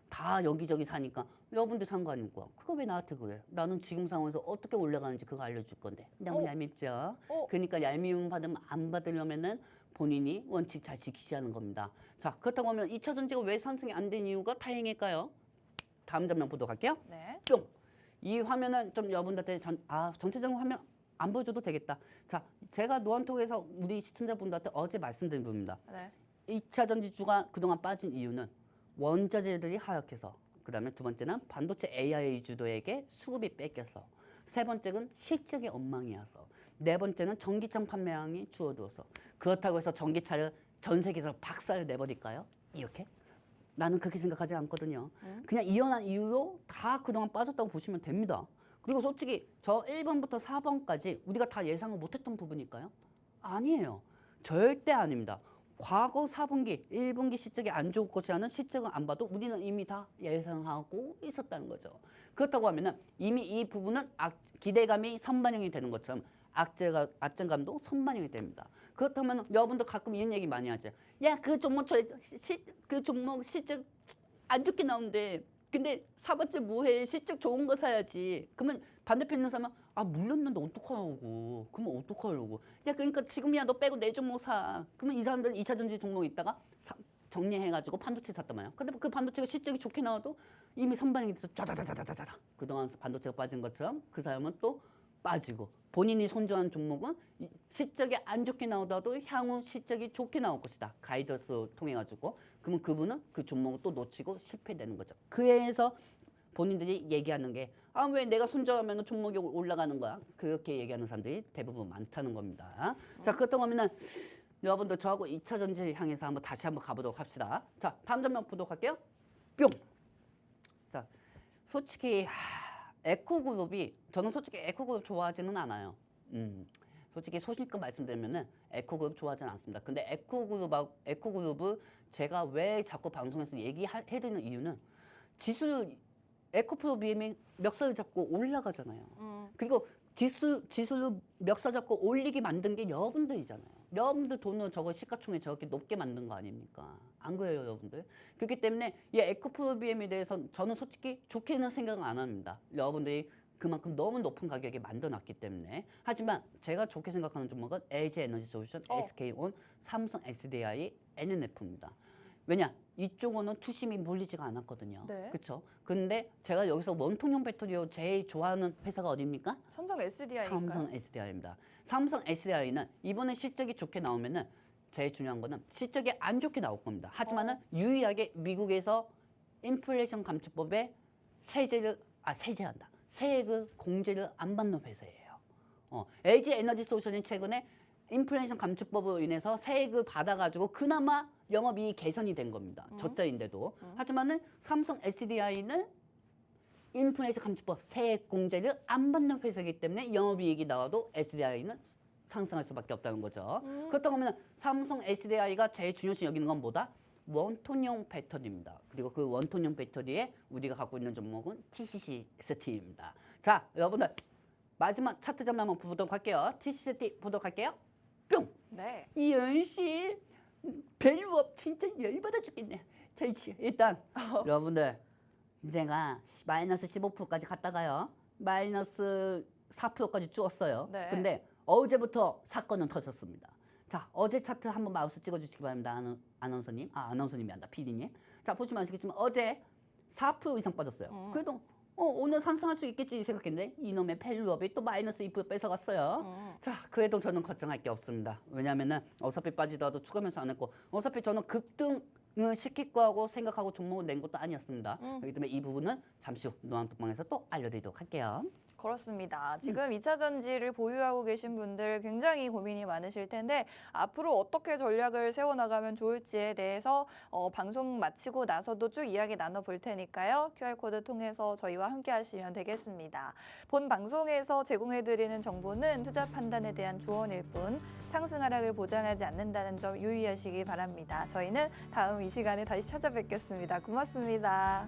다 여기저기 사니까 여러분들 산 거 아닙니까? 그거 왜 나한테 그래? 나는 지금 상황에서 어떻게 올라가는지 그거 알려줄 건데. 너무 얄밉죠? 그러니까 얄미움 받으면 안 받으려면은 본인이 원칙 잘 지키셔야 하는 겁니다. 자, 그렇다고 하면 2차 전지가 왜 상승이 안 된 이유가 다행일까요? 다음 장면 보도록 할게요. 네. 뿅! 이 화면은 좀 여러분들한테 전체적인 화면 안 보여줘도 되겠다. 자, 제가 노안톡에서 우리 시청자분들한테 어제 말씀드린 부분입니다. 네. 2차 전지주가 그동안 빠진 이유는 원자재들이 하락해서, 그다음에 두 번째는 반도체 AI 주도에게 수급이 뺏겨서, 세 번째는 실적이 엉망이어서, 네 번째는 전기차 판매량이 줄어들어서. 그렇다고 해서 전기차를 전 세계에서 박살을 내버릴까요? 이렇게? 나는 그렇게 생각하지 않거든요. 그냥 이연한 이유로 다 그동안 빠졌다고 보시면 됩니다. 그리고 솔직히 저 1번부터 4번까지 우리가 다 예상을 못했던 부분일까요? 아니에요. 절대 아닙니다. 과거 4분기, 1분기 실적이 안 좋을 것이라는 실적은 안 봐도 우리는 이미 다 예상하고 있었다는 거죠. 그렇다고 하면은 이미 이 부분은 기대감이 선반영이 되는 것처럼 악재감도 선반영이 됩니다. 그렇다면 여러분도 가끔 이런 얘기 많이 하죠. 야, 그 종목 그 종목 실적 안 좋게 나오는데 근데 사봤자 뭐해? 실적 좋은 거 사야지. 그러면 반대편 있는 사람은 물렸는데 어떡하려고. 그러면 어떡하려고. 야, 그러니까 지금이야 너 빼고 내 종목 사. 그러면 이 사람들은 2차 전지 종목 있다가 정리해가지고 반도체 샀단 말이야. 근데 그 반도체가 실적이 좋게 나와도 이미 선반영이 돼서 짜자자자자자자. 그동안 반도체가 빠진 것처럼 그 사람은 또 빠지고, 본인이 손절한 종목은 실적이 안 좋게 나오더라도 향후 실적이 좋게 나올 것이다. 가이던스 통해 가지고. 그러면 그분은 그 종목을 또 놓치고 실패되는 거죠. 그래서 본인들이 얘기하는 게 왜 내가 손절하면 종목이 올라가는 거야? 그렇게 얘기하는 사람들이 대부분 많다는 겁니다. 자, 그렇다고 하면은 여러분들 저하고 2차 전지 향해서 다시 한번 가보도록 합시다. 자, 다음 장면 보도록 할게요. 뿅. 자, 솔직히 에코그룹이, 저는 솔직히 에코그룹 좋아하지는 않아요. 솔직히 소신껏 말씀드리면은 에코그룹 좋아하지는 않습니다. 근데 에코그룹을 제가 왜 자꾸 방송에서 얘기해드리는 이유는 에코프로 BM이 멱살을 잡고 올라가잖아요. 그리고 지수를 멱살 잡고 올리게 만든 게 여러분들이잖아요. 여러분들 돈으로 저거 시가총액 저렇게 높게 만든 거 아닙니까? 안 그래요, 여러분들? 그렇기 때문에 이 에코프로 BM에 대해서 저는 솔직히 좋게는 생각은 안 합니다. 여러분들이 그만큼 너무 높은 가격에 만들어놨기 때문에. 하지만 제가 좋게 생각하는 종목은 LG 에너지 솔루션, SK온, 삼성 SDI, NNF입니다. 왜냐? 이쪽은 투심이 몰리지가 않았거든요. 네. 그렇죠? 근데 제가 여기서 원통형 배터리로 제일 좋아하는 회사가 어디입니까? 삼성 SDI. 삼성 SDI입니다. 삼성 SDI는 이번에 실적이 좋게 나오면은 제일 중요한 거는 실적이 안 좋게 나올 겁니다. 하지만은 유의하게 미국에서 인플레이션 감축법에 세액을 공제를 안 받는 회사예요. LG 에너지 솔루션이 최근에 인플레이션 감축법으로 인해서 세액을 받아가지고 그나마 영업이익 개선이 된 겁니다. 저자인데도. 하지만은 삼성 SDI는 인플레이션 감축법 세액 공제를 안 받는 회사이기 때문에 영업이익이 나와도 SDI는 상승할 수밖에 없다는 거죠. 그렇다고 하면 삼성 SDI가 제일 중요시 여기는 건 뭐다? 원톤형 배터리입니다. 그리고 그 원톤형 배터리에 우리가 갖고 있는 종목은 TCC ST입니다. 자, 여러분들 마지막 차트 장면 한번 보도록 할게요. TCC ST 보도록 할게요. 뿅! 네. 이연씨 밸류업 진짜 열받아 죽겠네. 자, 일단 여러분들 제가 마이너스 15%까지 갔다가요. 마이너스 4%까지 줄었어요. 네. 근데 어제부터 사건은 터졌습니다. 자, 어제 차트 한번 마우스 찍어주시기 바랍니다. 아나운서님이 아니라 PD님. 자, 보시면 아시겠지만 어제 4% 이상 빠졌어요. 그래도 오늘 상승할 수 있겠지 생각했는데 이놈의 밸류업이 또 마이너스 2% 뺏어갔어요. 자, 그래도 저는 걱정할 게 없습니다. 왜냐하면은 어차피 빠지더라도 추가면서 안 했고 어차피 저는 급등을 시킬 거하고 생각하고 종목을 낸 것도 아니었습니다. 그렇기 때문에 이 부분은 잠시 후 노안톡방에서 또 알려드리도록 할게요. 그렇습니다. 지금 2차 전지를 보유하고 계신 분들 굉장히 고민이 많으실 텐데 앞으로 어떻게 전략을 세워나가면 좋을지에 대해서 방송 마치고 나서도 쭉 이야기 나눠볼 테니까요. QR코드 통해서 저희와 함께 하시면 되겠습니다. 본 방송에서 제공해드리는 정보는 투자 판단에 대한 조언일 뿐 상승 하락을 보장하지 않는다는 점 유의하시기 바랍니다. 저희는 다음 이 시간에 다시 찾아뵙겠습니다. 고맙습니다.